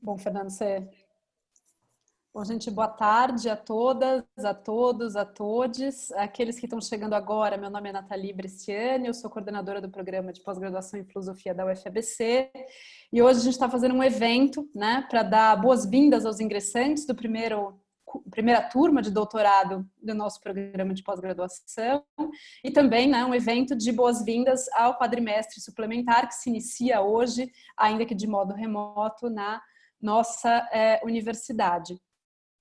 Bom, Fernando, Bom, gente, boa tarde a todas, a todos, a todes. Aqueles que estão chegando agora, meu nome é Nathalie Bresciani, eu sou coordenadora do programa de pós-graduação em filosofia da UFABC e hoje a gente está fazendo um evento, né, para dar boas-vindas aos ingressantes do primeira turma de doutorado do nosso programa de pós-graduação e também, né, um evento de boas-vindas ao quadrimestre suplementar que se inicia hoje, ainda que de modo remoto, na nossa universidade.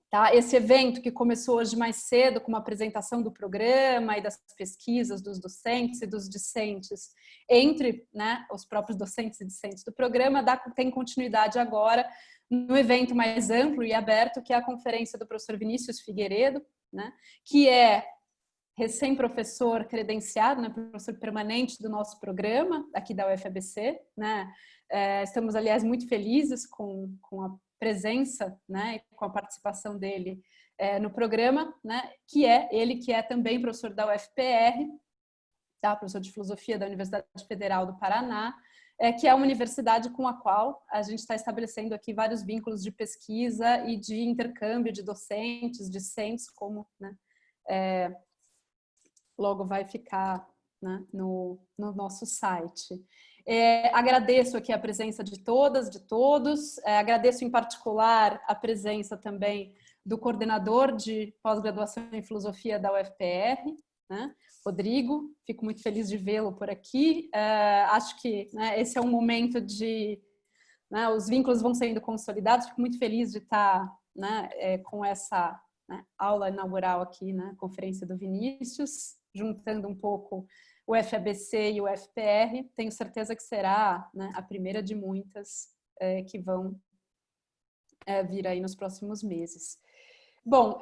Tá? Esse evento que começou hoje mais cedo com uma apresentação do programa e das pesquisas dos docentes e dos discentes entre, né, os próprios docentes e discentes do programa, tem continuidade agora no evento mais amplo e aberto, que é a conferência do professor Vinícius Figueiredo, né, que é recém-professor credenciado, né, professor permanente do nosso programa, aqui da UFABC. Né? Estamos, aliás, muito felizes com a presença, né, com a participação dele no programa, né, ele que é também professor da UFPR, tá, professor de filosofia da Universidade Federal do Paraná, que é uma universidade com a qual a gente está estabelecendo aqui vários vínculos de pesquisa e de intercâmbio de docentes, discentes, como, né, logo vai ficar, né, no nosso site. Agradeço aqui a presença de todas, de todos, agradeço em particular a presença também do coordenador de pós-graduação em filosofia da UFPR, né, Rodrigo, fico muito feliz de vê-lo por aqui. Acho que, né, esse é um momento de, né, os vínculos vão sendo consolidados, fico muito feliz de estar, né, com essa, né, aula inaugural aqui na Conferência do Vinícius, juntando um pouco o FABC e o FPR. Tenho certeza que será, né, a primeira de muitas que vão vir aí nos próximos meses. Bom,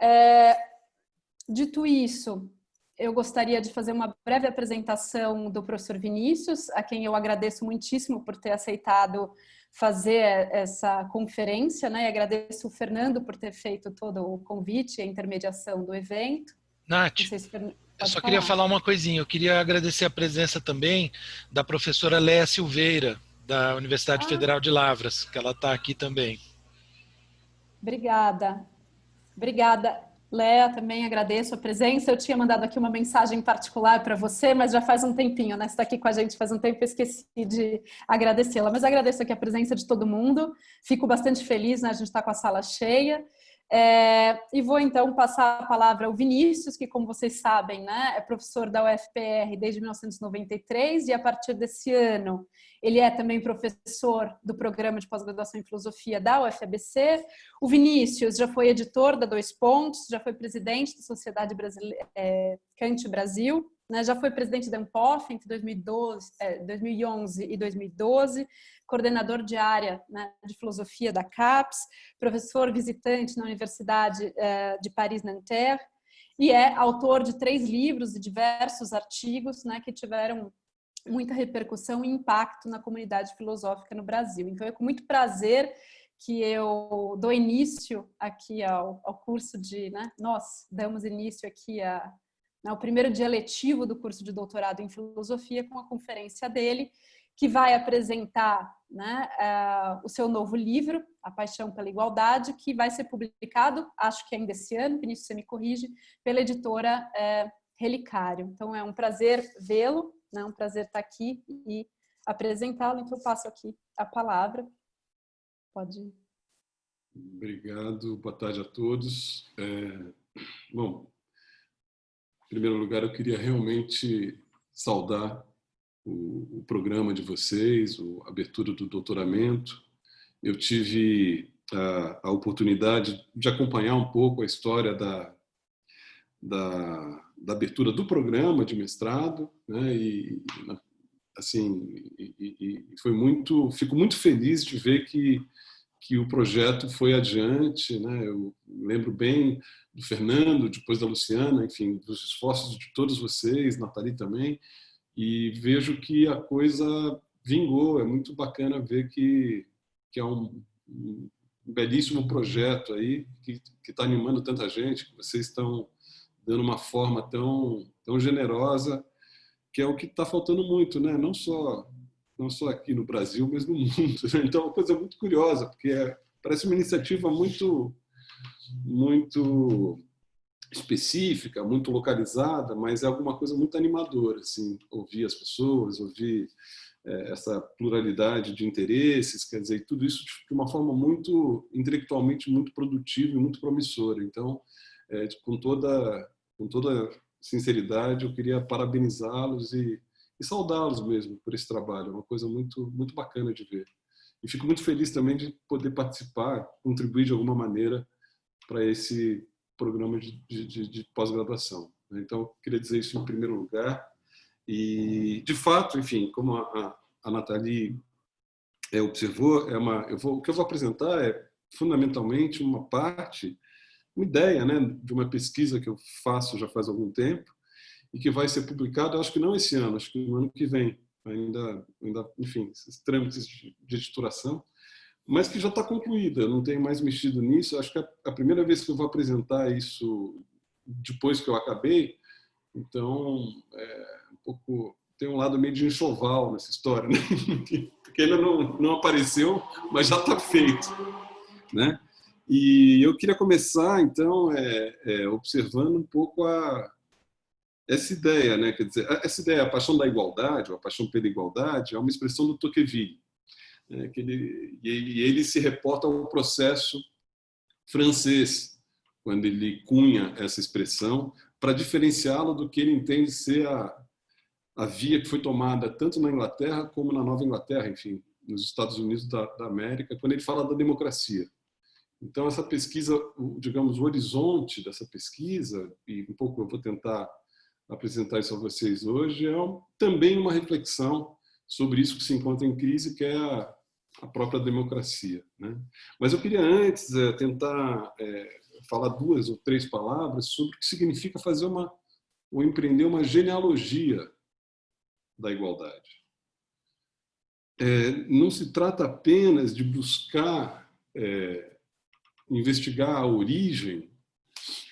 dito isso, eu gostaria de fazer uma breve apresentação do professor Vinícius, a quem eu agradeço muitíssimo por ter aceitado fazer essa conferência, né? E agradeço o Fernando por ter feito todo o convite e a intermediação do evento. Nath, não sei se eu só queria falar uma coisinha. Eu queria agradecer a presença também da professora Léa Silveira, da Universidade Federal de Lavras, que ela está aqui também. Obrigada. Obrigada, Léa, também agradeço a presença. Eu tinha mandado aqui uma mensagem particular para você, mas já faz um tempinho, né? Você está aqui com a gente faz um tempo, eu esqueci de agradecê-la. Mas agradeço aqui a presença de todo mundo. Fico bastante feliz, né? A gente está com a sala cheia. E vou então passar a palavra ao Vinícius, que, como vocês sabem, né, é professor da UFPR desde 1993 e a partir desse ano ele é também professor do programa de pós-graduação em filosofia da UFABC. O Vinícius já foi editor da Dois Pontos, já foi presidente da Sociedade Kant Brasil, né, já foi presidente da Ampof entre 2011 e 2012, coordenador de área, né, de filosofia da CAPES, professor visitante na Universidade de Paris-Nanterre e é autor de 3 livros e diversos artigos, né, que tiveram muita repercussão e impacto na comunidade filosófica no Brasil. Então, é com muito prazer que eu dou início aqui ao curso de, né, nós damos início aqui ao primeiro dia letivo do curso de doutorado em filosofia com a conferência dele, que vai apresentar, né, o seu novo livro, A Paixão pela Igualdade, que vai ser publicado, acho que ainda esse ano, Vinícius, você me corrige, pela editora Relicário. Então, é um prazer vê-lo, né, um prazer estar aqui e apresentá-lo. Então, eu passo aqui a palavra. Pode ir. Obrigado, boa tarde a todos. Bom, em primeiro lugar, eu queria realmente saudar o programa de vocês, a abertura do doutoramento. Eu tive a oportunidade de acompanhar um pouco a história da abertura do programa de mestrado, né? E assim, fico muito feliz de ver que o projeto foi adiante, né? Eu lembro bem do Fernando, depois da Luciana, enfim, dos esforços de todos vocês, Nathalie também, e vejo que a coisa vingou. É muito bacana ver que é um belíssimo projeto aí, que está animando tanta gente, que vocês estão dando uma forma tão generosa, que é o que está faltando muito, né? Não só aqui no Brasil, mas no mundo. Então, é uma coisa muito curiosa, porque parece uma iniciativa muito específica, muito localizada, mas é alguma coisa muito animadora, assim, ouvir as pessoas, ouvir essa pluralidade de interesses, quer dizer, tudo isso de uma forma muito intelectualmente muito produtiva e muito promissora. Então, com toda sinceridade, eu queria parabenizá-los e saudá-los mesmo por esse trabalho. É uma coisa muito bacana de ver. E fico muito feliz também de poder participar, contribuir de alguma maneira para esse programa de pós-graduação. Então, queria dizer isso em primeiro lugar. E, de fato, enfim, como a Nathalie observou, o que eu vou apresentar é fundamentalmente uma ideia, né, de uma pesquisa que eu faço já faz algum tempo e que vai ser publicada, acho que não esse ano, acho que no ano que vem, ainda enfim, esses trâmites de editoração, mas que já está concluída, eu não tenho mais mexido nisso, acho que é a primeira vez que eu vou apresentar isso depois que eu acabei, então um pouco, tem um lado meio de enxoval nessa história, né? Porque ainda não apareceu, mas já está feito, né? E eu queria começar, então, observando um pouco essa ideia, né? Quer dizer, essa ideia, a paixão da igualdade, ou a paixão pela igualdade, é uma expressão do Tocqueville, né? Ele se reporta ao processo francês, quando ele cunha essa expressão, para diferenciá-lo do que ele entende ser a via que foi tomada tanto na Inglaterra como na Nova Inglaterra, enfim, nos Estados Unidos da América, quando ele fala da democracia. Então, essa pesquisa, digamos, o horizonte dessa pesquisa, e um pouco eu vou tentar apresentar isso a vocês hoje, é também uma reflexão sobre isso que se encontra em crise, que é a própria democracia, né? Mas eu queria antes tentar falar 2 ou 3 palavras sobre o que significa fazer ou empreender uma genealogia da igualdade. Não se trata apenas de buscar investigar a origem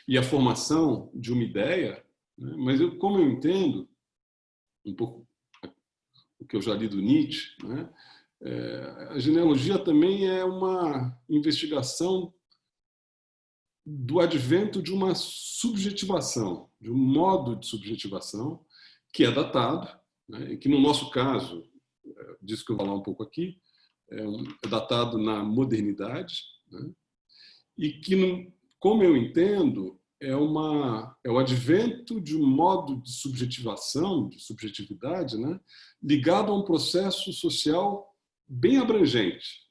e a formação de uma ideia, né? Mas como eu entendo um pouco o que eu já li do Nietzsche, né? A genealogia também é uma investigação do advento de uma subjetivação, de um modo de subjetivação que é datado, né? E que no nosso caso, disso que eu vou falar um pouco aqui, é datado na modernidade, né? E que, como eu entendo, é o advento de um modo de subjetivação, de subjetividade, né, ligado a um processo social bem abrangente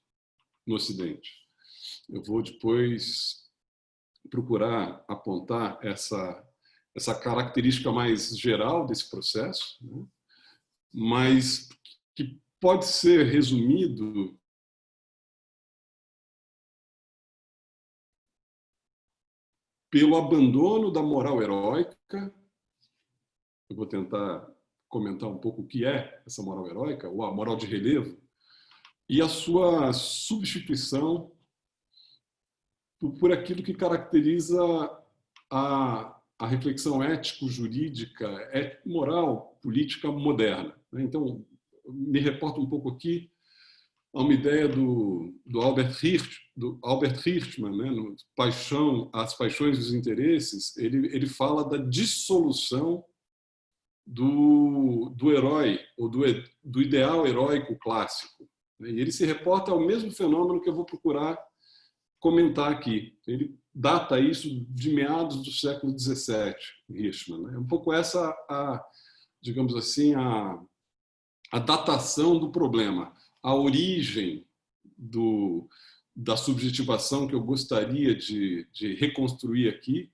no Ocidente. Eu vou depois procurar apontar essa característica mais geral desse processo, né, mas que pode ser resumido pelo abandono da moral heróica. Eu vou tentar comentar um pouco o que é essa moral heróica, ou a moral de relevo, e a sua substituição por aquilo que caracteriza a reflexão ético-jurídica, moral, política moderna. Então, me reporto um pouco aqui a uma ideia do Albert Hirschman, né, no As Paixões e os Interesses. Ele fala da dissolução do herói, ou do ideal heróico clássico. E ele se reporta ao mesmo fenômeno que eu vou procurar comentar aqui. Ele data isso de meados do século XVII, Hirschman. É um pouco essa, digamos assim, a datação do problema, a origem da subjetivação que eu gostaria de reconstruir aqui,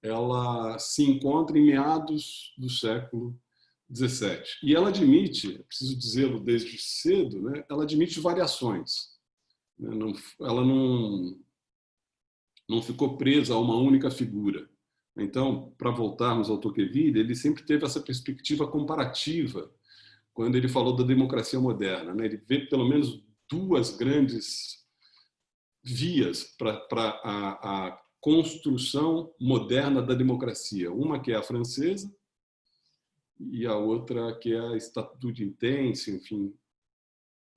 ela se encontra em meados do século XVII. E ela admite, preciso dizê-lo desde cedo, né, ela admite variações. Ela não ficou presa a uma única figura. Então, para voltarmos ao Tocqueville, ele sempre teve essa perspectiva comparativa quando ele falou da democracia moderna, né? Ele vê pelo menos 2 grandes vias para a construção moderna da democracia. Uma que é a francesa e a outra que é a estatuto intense, enfim,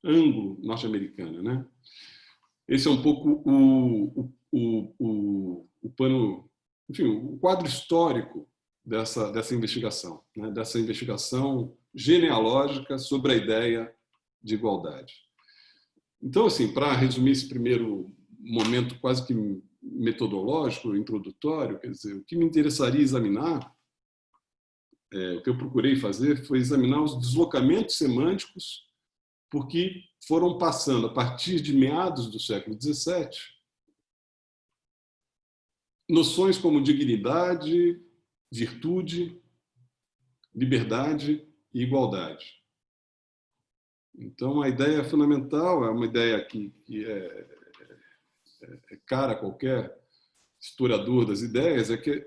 anglo-norte-americana, né? Esse é um pouco o pano, enfim, o quadro histórico dessa investigação, né? Dessa investigação genealógica sobre a ideia de igualdade. Então, assim, para resumir esse primeiro momento quase que metodológico, introdutório, quer dizer, o que me interessaria examinar, o que eu procurei fazer foi examinar os deslocamentos semânticos porque foram passando, a partir de meados do século XVII, noções como dignidade, virtude, liberdade e igualdade. Então, a ideia fundamental é uma ideia que é cara a qualquer historiador das ideias, é que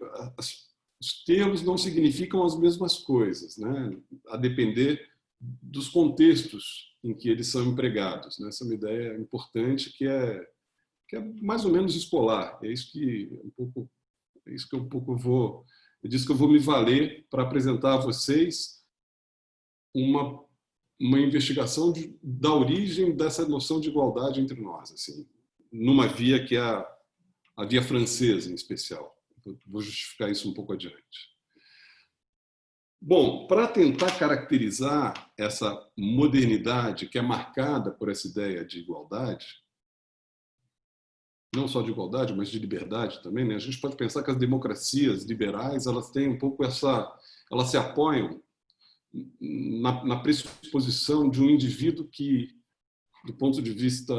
os termos não significam as mesmas coisas, né? A depender dos contextos em que eles são empregados, né? Essa é uma ideia importante que é mais ou menos escolar. É isso que um pouco eu disse que eu vou me valer para apresentar a vocês uma investigação da origem dessa noção de igualdade entre nós, assim, numa via que é a via francesa, em especial. Eu vou justificar isso um pouco adiante. Bom, para tentar caracterizar essa modernidade que é marcada por essa ideia de igualdade, não só de igualdade, mas de liberdade também, né? A gente pode pensar que as democracias liberais, elas têm um pouco elas se apoiam na pressuposição de um indivíduo que, do ponto de vista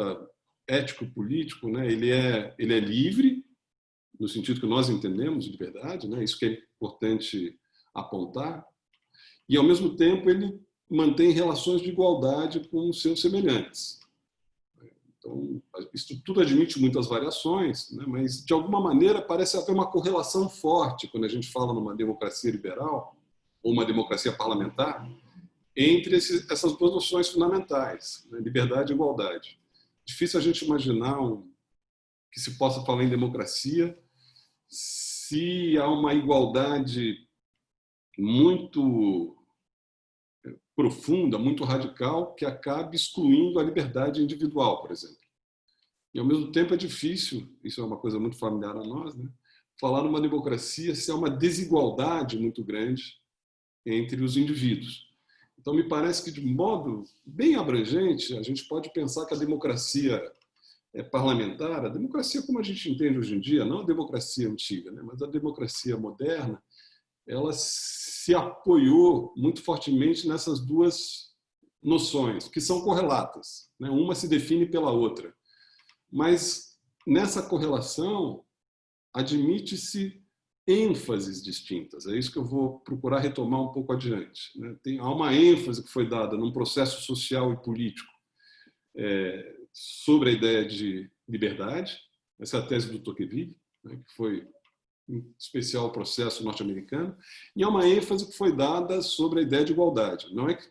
ético-político, né, ele é livre, no sentido que nós entendemos de liberdade, né? Isso que é importante apontar, e, ao mesmo tempo, ele mantém relações de igualdade com os seus semelhantes. Então, isso tudo admite muitas variações, né? Mas, de alguma maneira, parece haver uma correlação forte, quando a gente fala numa democracia liberal, ou uma democracia parlamentar, entre essas duas noções fundamentais, né? Liberdade e igualdade. Difícil a gente imaginar que se possa falar em democracia se há uma igualdade muito profunda, muito radical, que acabe excluindo a liberdade individual, por exemplo. E, ao mesmo tempo, é difícil, isso é uma coisa muito familiar a nós, né? Falar numa democracia se há uma desigualdade muito grande entre os indivíduos. Então, me parece que, de modo bem abrangente, a gente pode pensar que a democracia parlamentar, a democracia como a gente entende hoje em dia, não a democracia antiga, né, mas a democracia moderna, ela se apoiou muito fortemente nessas duas noções, que são correlatas, né? Uma se define pela outra. Mas, nessa correlação, admite-se ênfases distintas. É isso que eu vou procurar retomar um pouco adiante, né? Há uma ênfase que foi dada num processo social e político sobre a ideia de liberdade. Essa é a tese do Tocqueville, né, que foi em especial o processo norte-americano, e há uma ênfase que foi dada sobre a ideia de igualdade. Não é que,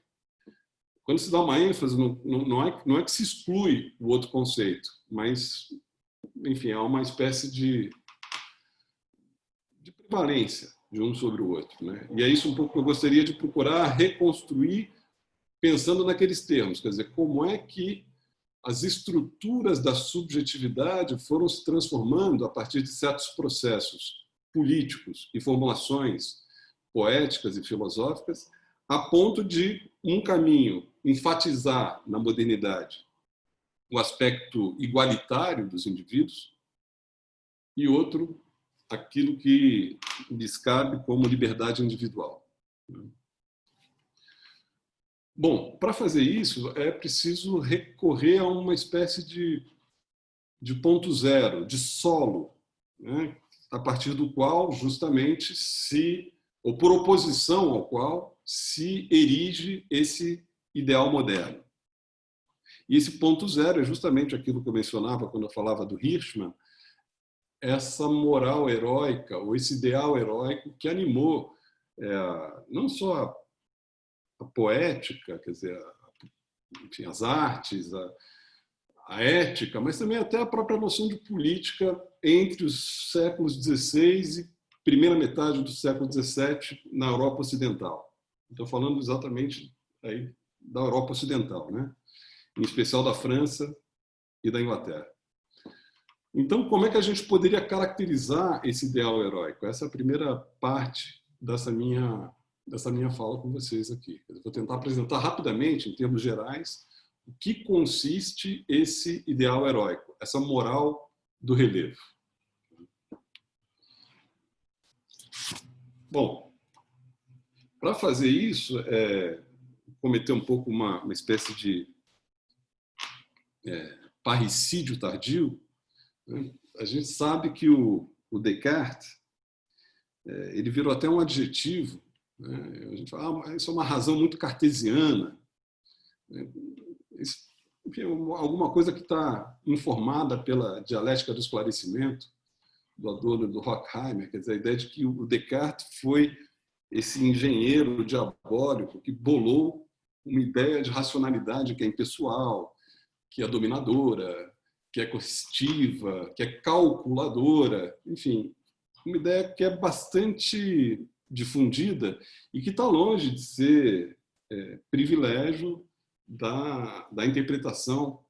quando se dá uma ênfase, não é que se exclui o outro conceito, mas, enfim, há uma espécie de prevalência de um sobre o outro, né? E é isso um pouco que eu gostaria de procurar reconstruir, pensando naqueles termos, quer dizer, como é que as estruturas da subjetividade foram se transformando a partir de certos processos políticos e formulações poéticas e filosóficas, a ponto de um caminho enfatizar na modernidade o aspecto igualitário dos indivíduos e outro aquilo que lhes cabe como liberdade individual. Bom, para fazer isso, é preciso recorrer a uma espécie de ponto zero, de solo, né? A partir do qual, justamente, ou por oposição ao qual, se erige esse ideal moderno. E esse ponto zero é justamente aquilo que eu mencionava quando eu falava do Hirschman, essa moral heróica, ou esse ideal heróico que animou não só a poética, quer dizer, enfim, as artes, a ética, mas também até a própria noção de política entre os séculos XVI e primeira metade do século XVII na Europa Ocidental. Estou falando exatamente aí da Europa Ocidental, né? Em especial da França e da Inglaterra. Então, como é que a gente poderia caracterizar esse ideal heróico? Essa é a primeira parte dessa minha fala com vocês aqui. Eu vou tentar apresentar rapidamente, em termos gerais, o que consiste esse ideal heróico, essa moral do relevo. Bom, para fazer isso, cometer um pouco uma espécie de parricídio tardio, né? A gente sabe que o Descartes ele virou até um adjetivo, né? A gente fala, isso é uma razão muito cartesiana, né? Enfim, alguma coisa que está informada pela dialética do esclarecimento do Adorno e do Horkheimer, quer dizer, a ideia de que o Descartes foi esse engenheiro diabólico que bolou uma ideia de racionalidade que é impessoal, que é dominadora, que é coercitiva, que é calculadora, enfim, uma ideia que é bastante difundida e que está longe de ser privilégio da interpretação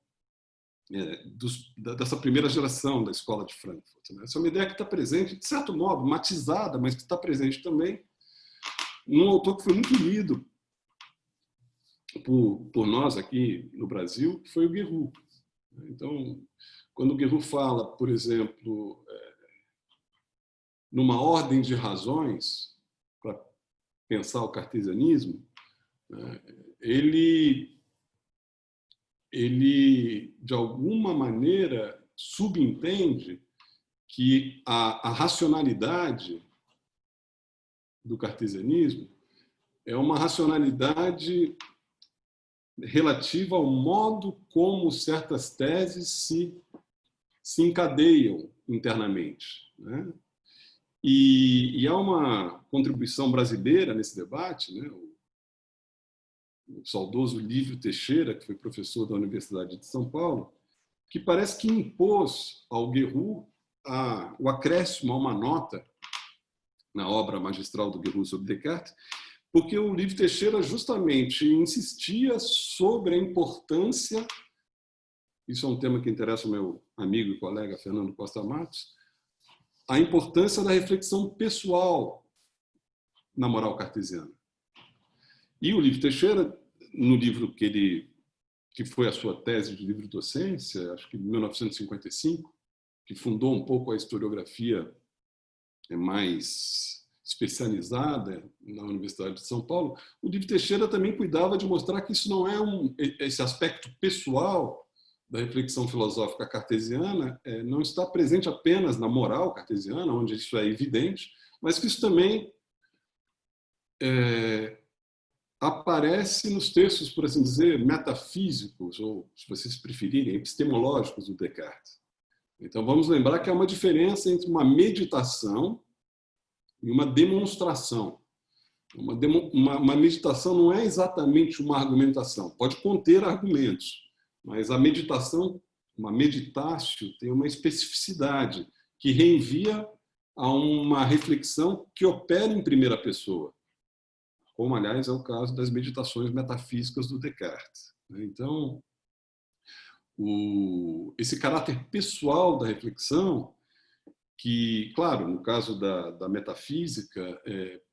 dessa primeira geração da escola de Frankfurt, né? Essa é uma ideia que está presente, de certo modo, matizada, mas que está presente também num autor que foi muito lido por nós aqui no Brasil, que foi o Guerrero. Então, quando o Guerrero fala, por exemplo, numa ordem de razões para pensar o cartesianismo, né, ele, de alguma maneira, subentende que a racionalidade do cartesianismo é uma racionalidade relativa ao modo como certas teses se encadeiam internamente, né? E há uma contribuição brasileira nesse debate, né? O saudoso Lívio Teixeira, que foi professor da Universidade de São Paulo, que parece que impôs ao Guerrero o acréscimo a uma nota na obra magistral do Guerrero sobre Descartes, porque o Lívio Teixeira justamente insistia sobre a importância, isso é um tema que interessa ao meu amigo e colega Fernando Costa Matos, a importância da reflexão pessoal na moral cartesiana. E o Lívio Teixeira, no livro que foi a sua tese de livre-docência, acho que em 1955, que fundou um pouco a historiografia mais especializada na Universidade de São Paulo, o Lívio Teixeira também cuidava de mostrar que isso não é esse aspecto pessoal da reflexão filosófica cartesiana não está presente apenas na moral cartesiana, onde isso é evidente, mas que isso também aparece nos textos, por assim dizer, metafísicos, ou, se vocês preferirem, epistemológicos do Descartes. Então, vamos lembrar que há uma diferença entre uma meditação e uma demonstração. Uma meditação não é exatamente uma argumentação, pode conter argumentos, mas a meditação, uma meditatio, tem uma especificidade que reenvia a uma reflexão que opera em primeira pessoa, como, aliás, é o caso das meditações metafísicas do Descartes. Então, esse caráter pessoal da reflexão, que, claro, no caso da metafísica,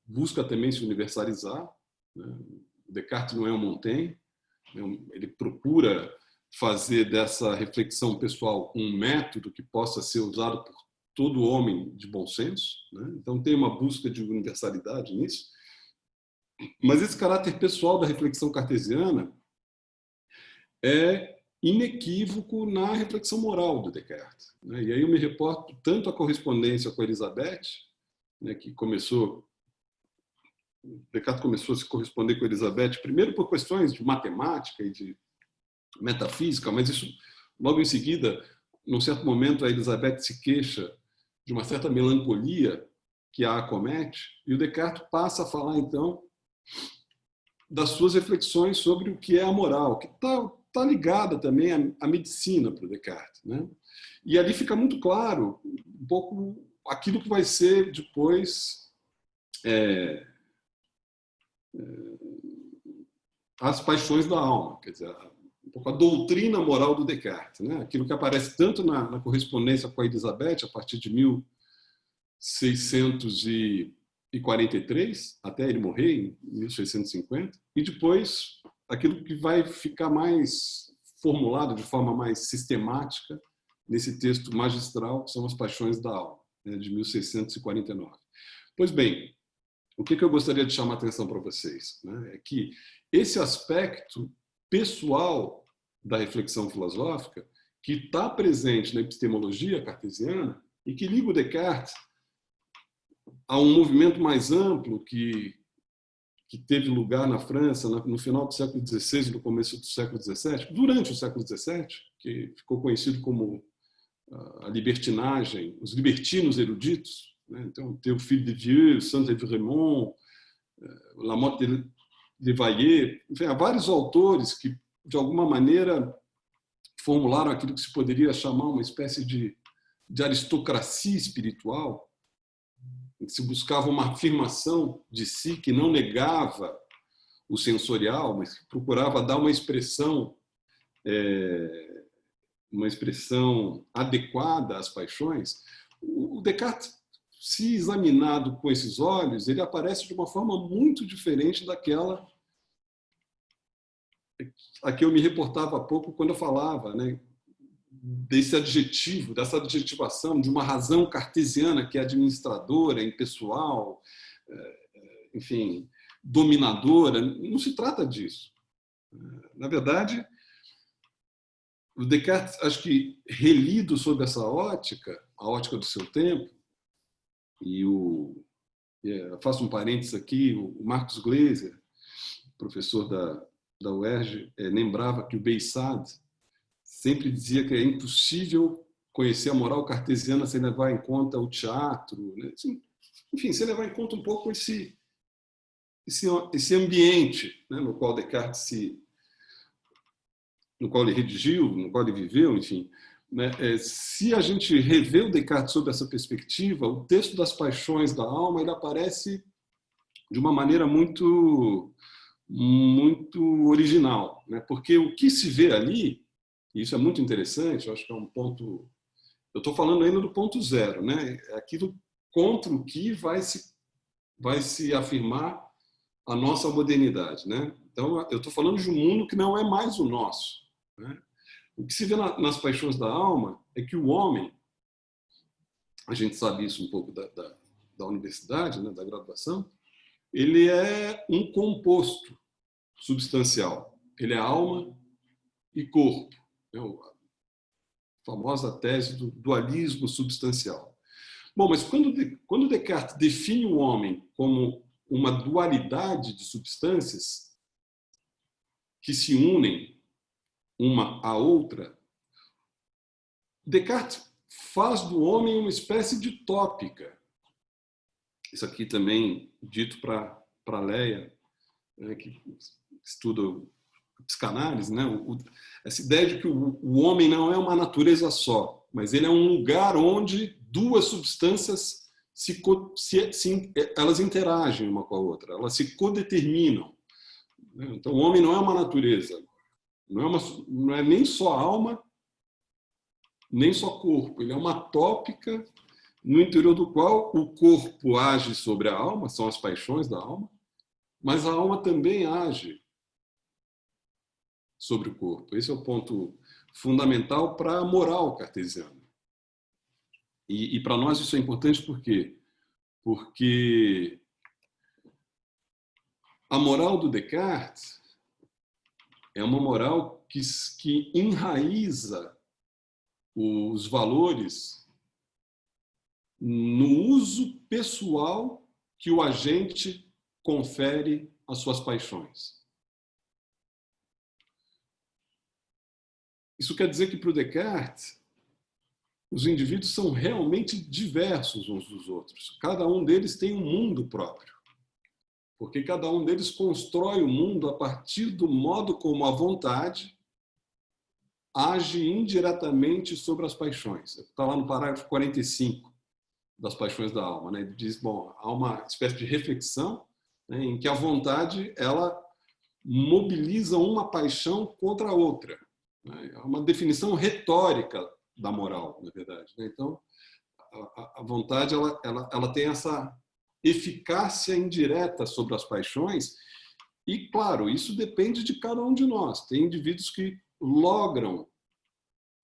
busca também se universalizar, né? Descartes não é um Montaigne, ele procura fazer dessa reflexão pessoal um método que possa ser usado por todo homem de bom senso, né? Então tem uma busca de universalidade nisso, mas esse caráter pessoal da reflexão cartesiana é inequívoco na reflexão moral do Descartes, né? E aí eu me reporto tanto à correspondência com a Elizabeth, né, que Descartes começou a se corresponder com a Elizabeth, primeiro por questões de matemática e de metafísica, mas isso, logo em seguida, num certo momento, a Elizabeth se queixa de uma certa melancolia que a acomete, e o Descartes passa a falar, então, das suas reflexões sobre o que é a moral, que está ligada também à medicina para o Descartes, né? E ali fica muito claro um pouco aquilo que vai ser depois as paixões da alma, quer dizer, pouco a doutrina moral do Descartes, né? Aquilo que aparece tanto na correspondência com a Elizabeth, a partir de 1643, até ele morrer, em 1650, e depois aquilo que vai ficar mais formulado de forma mais sistemática nesse texto magistral, que são as Paixões da Alma, né, de 1649. Pois bem, o que eu gostaria de chamar a atenção para vocês, né, é que esse aspecto pessoal da reflexão filosófica, que está presente na epistemologia cartesiana e que liga o Descartes a um movimento mais amplo que teve lugar na França no final do século XVI e no começo do século XVII, durante o século XVII, que ficou conhecido como a libertinagem, os libertinos eruditos, né? Então, Théophile de Vieux, Saint-Evremont, Lamotte de Vallée, enfim, há vários autores que, de alguma maneira, formularam aquilo que se poderia chamar uma espécie de aristocracia espiritual, em que se buscava uma afirmação de si que não negava o sensorial, mas que procurava dar uma expressão adequada às paixões. O Descartes, se examinado com esses olhos, ele aparece de uma forma muito diferente daquela a que eu me reportava há pouco quando eu falava, né, desse adjetivo, dessa adjetivação de uma razão cartesiana que é administradora, impessoal, enfim, dominadora. Não se trata disso. Na verdade, o Descartes, acho que relido sob essa ótica, a ótica do seu tempo, e faço um parênteses aqui, o Marcos Gleiser, professor da UERJ, lembrava que o Bessade sempre dizia que é impossível conhecer a moral cartesiana sem levar em conta o teatro, né? Enfim, sem levar em conta um pouco esse ambiente, né, no qual Descartes no qual ele redigiu, no qual ele viveu, enfim. Né? Se a gente revê o Descartes sob essa perspectiva, o texto das Paixões da Alma ele aparece de uma maneira muito original, né? Porque o que se vê ali, e isso é muito interessante, eu acho que é um ponto... Eu estou falando ainda do ponto zero, né? É aquilo contra o que vai se afirmar a nossa modernidade, né? Então, eu estou falando de um mundo que não é mais o nosso, né? O que se vê nas Paixões da Alma é que o homem, a gente sabe isso um pouco da universidade, né, da graduação, ele é um composto substancial. Ele é alma e corpo. É a famosa tese do dualismo substancial. Bom, mas quando Descartes define o homem como uma dualidade de substâncias que se unem uma à outra, Descartes faz do homem uma espécie de tópica. Isso aqui também dito para Leia, né, que estuda psicanálise, né? Essa ideia de que o homem não é uma natureza só, mas ele é um lugar onde duas substâncias elas interagem uma com a outra, elas se codeterminam. Então, o homem não é uma natureza, não é nem só alma, nem só corpo. Ele é uma tópica no interior do qual o corpo age sobre a alma, são as paixões da alma, mas a alma também age sobre o corpo. Esse é o ponto fundamental para a moral cartesiana. E para nós isso é importante por quê? Porque a moral do Descartes é uma moral que enraiza os valores no uso pessoal que o agente confere às suas paixões. Isso quer dizer que, para o Descartes, os indivíduos são realmente diversos uns dos outros. Cada um deles tem um mundo próprio. Porque cada um deles constrói o mundo a partir do modo como a vontade age indiretamente sobre as paixões. Está lá no parágrafo 45 das Paixões da Alma, né? Ele diz, bom, há uma espécie de reflexão, né, em que a vontade ela mobilizam uma paixão contra a outra. É uma definição retórica da moral, na verdade. Então, a vontade ela tem essa eficácia indireta sobre as paixões e, claro, isso depende de cada um de nós. Tem indivíduos que logram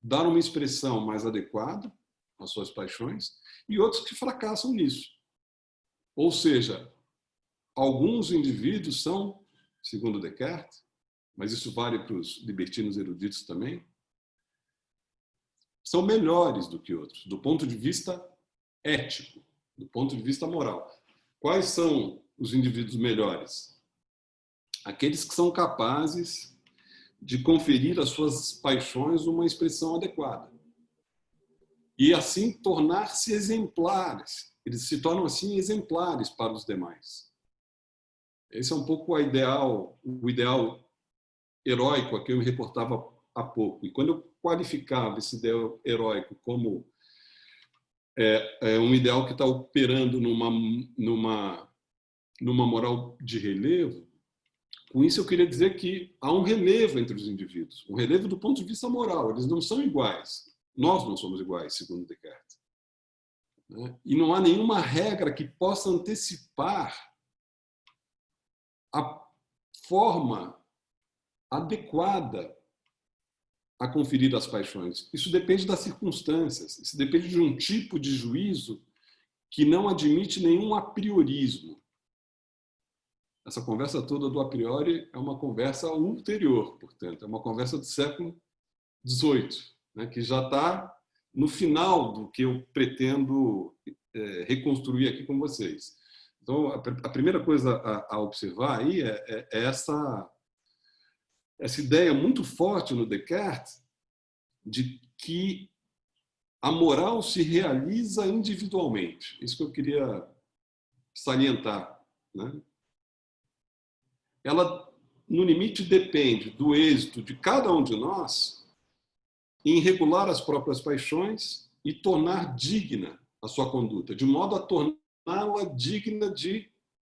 dar uma expressão mais adequada às suas paixões e outros que fracassam nisso. Ou seja, alguns indivíduos são, segundo Descartes, mas isso vale para os libertinos eruditos também, são melhores do que outros, do ponto de vista ético, do ponto de vista moral. Quais são os indivíduos melhores? Aqueles que são capazes de conferir às suas paixões uma expressão adequada. E assim tornar-se exemplares. Eles se tornam assim exemplares para os demais. Esse é um pouco o ideal heróico a que eu me reportava há pouco. E quando eu qualificava esse ideal heróico como um ideal que está operando numa moral de relevo, com isso eu queria dizer que há um relevo entre os indivíduos, um relevo do ponto de vista moral. Eles não são iguais. Nós não somos iguais, segundo Descartes. E não há nenhuma regra que possa antecipar a forma adequada a conferir as paixões. Isso depende das circunstâncias, isso depende de um tipo de juízo que não admite nenhum apriorismo. Essa conversa toda do a priori é uma conversa ulterior, portanto, é uma conversa do século XVIII, né, que já está no final do que eu pretendo reconstruir aqui com vocês. Então, a primeira coisa a observar aí é essa ideia muito forte no Descartes de que a moral se realiza individualmente. Isso que eu queria salientar, né? Ela, no limite, depende do êxito de cada um de nós em regular as próprias paixões e tornar digna a sua conduta, de modo a torná-la digna de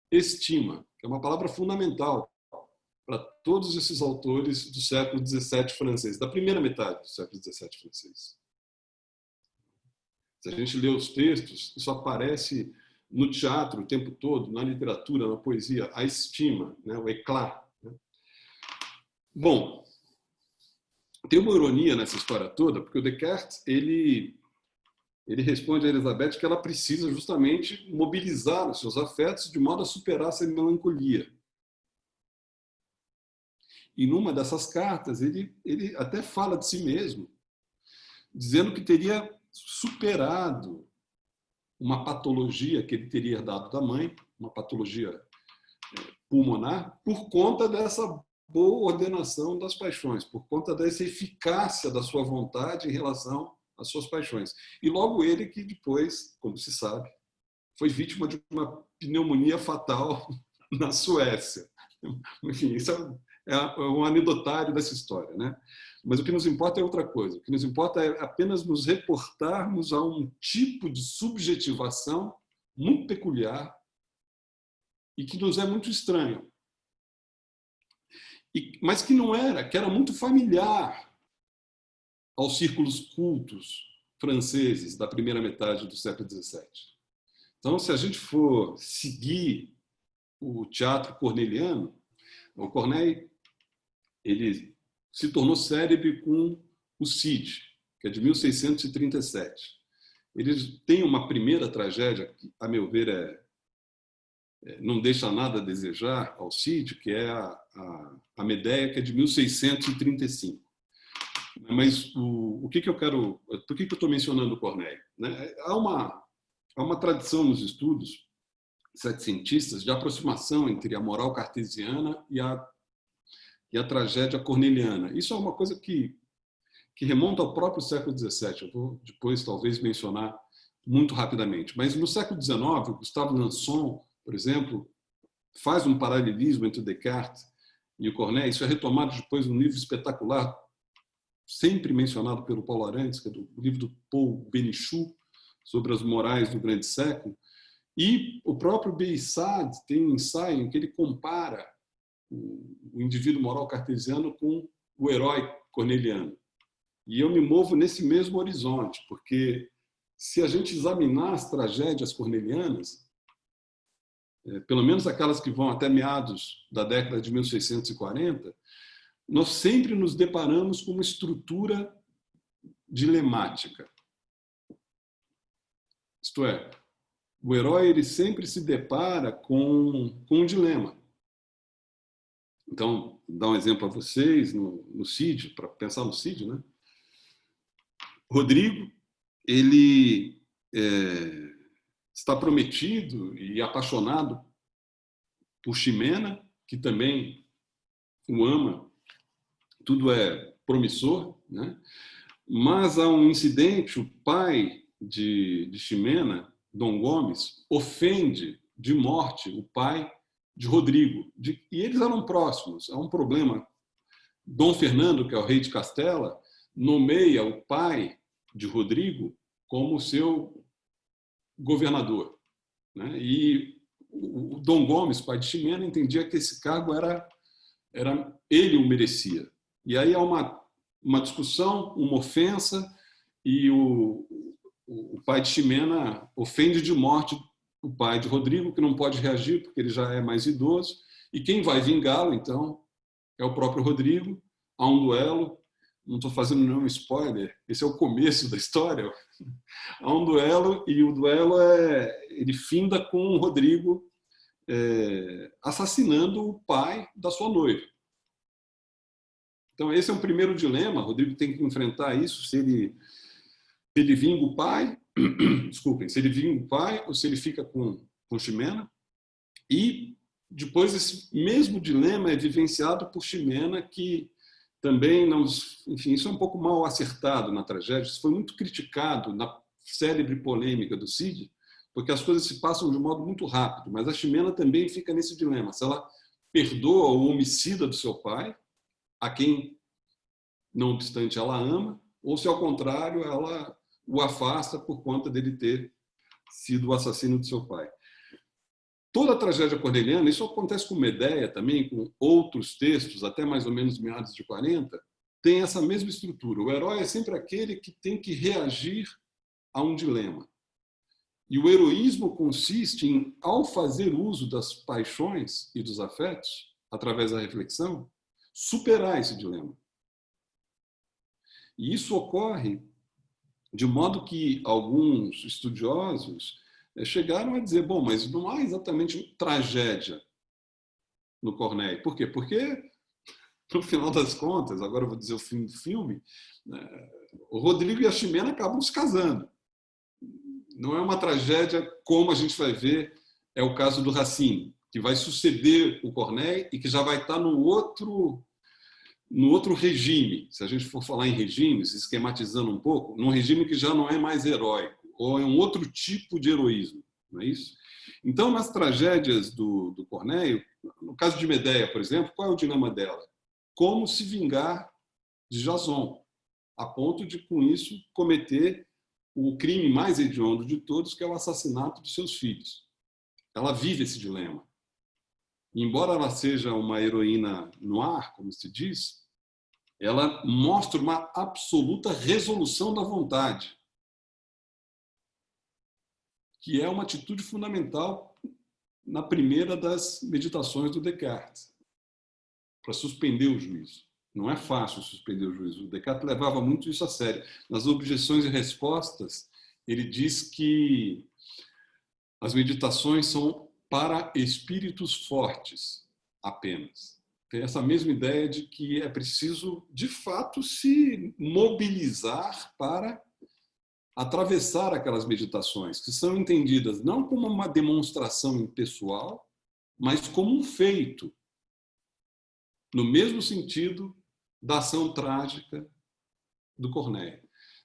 estima, que é uma palavra fundamental para todos esses autores do século XVII francês, da primeira metade do século XVII francês. Se a gente lê os textos, isso aparece no teatro o tempo todo, na literatura, na poesia, a estima, né, o éclat. Né? Bom, tem uma ironia nessa história toda, porque o Descartes ele responde a Elizabeth que ela precisa justamente mobilizar os seus afetos de modo a superar essa melancolia. E numa dessas cartas, ele até fala de si mesmo, dizendo que teria superado uma patologia que ele teria herdado da mãe, uma patologia pulmonar, por conta dessa boa ordenação das paixões, por conta dessa eficácia da sua vontade em relação às suas paixões. E logo ele que depois, como se sabe, foi vítima de uma pneumonia fatal na Suécia. Enfim, isso é um anedotário dessa história, né? Mas o que nos importa é outra coisa. O que nos importa é apenas nos reportarmos a um tipo de subjetivação muito peculiar e que nos é muito estranho. Mas que não era, que era muito familiar aos círculos cultos franceses da primeira metade do século XVII. Então, se a gente for seguir o teatro corneliano, o Corneille ele se tornou célebre com o Cid, que é de 1637. Ele tem uma primeira tragédia que, a meu ver, não deixa nada a desejar ao Cid, que é a Medéia, que é de 1635. Mas o que eu quero... Por que eu estou mencionando o Corneille? Né? Há uma tradição nos estudos setecentistas de aproximação entre a moral cartesiana e a tragédia corneliana. Isso é uma coisa que remonta ao próprio século XVII. Eu vou depois, talvez, mencionar muito rapidamente. Mas no século XIX, o Gustave Lanson, por exemplo, faz um paralelismo entre o Descartes e o Corneille. Isso é retomado depois num livro espetacular, sempre mencionado pelo Paulo Arantes, que é do livro do Paul Benichou, sobre as morais do grande século. E o próprio Beissard tem um ensaio em que ele compara o indivíduo moral cartesiano com o herói corneliano. E eu me movo nesse mesmo horizonte, porque se a gente examinar as tragédias cornelianas, pelo menos aquelas que vão até meados da década de 1640, nós sempre nos deparamos com uma estrutura dilemática. Isto é, o herói ele sempre se depara com um dilema. Então, vou dar um exemplo a vocês no Cid, para pensar no Cid, né? Rodrigo, ele está prometido e apaixonado por Ximena, que também o ama. Tudo é promissor, né? Mas há um incidente, o pai de Ximena, Dom Gomes, ofende de morte o pai de Rodrigo. E eles eram próximos. Há um problema. Dom Fernando, que é o rei de Castela, nomeia o pai de Rodrigo como seu governador, né? E o Dom Gomes, pai de Ximena, entendia que esse cargo era ele o merecia. E aí há uma discussão, uma ofensa, e o pai de Ximena ofende de morte o pai de Rodrigo, que não pode reagir porque ele já é mais idoso, e quem vai vingá-lo, então, é o próprio Rodrigo. Há um duelo, não estou fazendo nenhum spoiler, esse é o começo da história. Há um duelo, e o duelo ele finda com o Rodrigo assassinando o pai da sua noiva. Então, esse é um primeiro dilema. Rodrigo tem que enfrentar isso, se ele vinga o pai, desculpem, se ele vinga o pai ou se ele fica com Ximena. E depois esse mesmo dilema é vivenciado por Ximena, que também não, enfim, isso é um pouco mal acertado na tragédia. Isso foi muito criticado na célebre polêmica do Cid, porque as coisas se passam de um modo muito rápido, mas a Ximena também fica nesse dilema. Se ela perdoa o homicida do seu pai, a quem, não obstante, ela ama, ou se, ao contrário, ela o afasta por conta dele ter sido o assassino de seu pai. Toda a tragédia corneliana, isso acontece com Medea também, com outros textos, até mais ou menos meados de 40, tem essa mesma estrutura. O herói é sempre aquele que tem que reagir a um dilema. E o heroísmo consiste em, ao fazer uso das paixões e dos afetos, através da reflexão, superar esse dilema. E isso ocorre de modo que alguns estudiosos chegaram a dizer, bom, mas não há exatamente tragédia no Corneille. Por quê? Porque, no final das contas, agora eu vou dizer o fim do filme, o Rodrigo e a Ximena acabam se casando. Não é uma tragédia como a gente vai ver, é o caso do Racine, que vai suceder o Corneille e que já vai estar no outro regime. Se a gente for falar em regimes, esquematizando um pouco, num regime que já não é mais heróico, ou é um outro tipo de heroísmo, não é isso? Então, nas tragédias do Corneille, no caso de Medea, por exemplo, qual é o dilema dela? Como se vingar de Jason, a ponto de, com isso, cometer o crime mais hediondo de todos, que é o assassinato de seus filhos. Ela vive esse dilema. E, embora ela seja uma heroína noir, como se diz, ela mostra uma absoluta resolução da vontade, que é uma atitude fundamental na primeira das meditações do Descartes, para suspender o juízo. Não é fácil suspender o juízo. O Descartes levava muito isso a sério. Nas objeções e respostas, ele diz que as meditações são para espíritos fortes apenas. Tem essa mesma ideia de que é preciso, de fato, se mobilizar para atravessar aquelas meditações, que são entendidas não como uma demonstração impessoal, mas como um feito, no mesmo sentido da ação trágica do Corneille.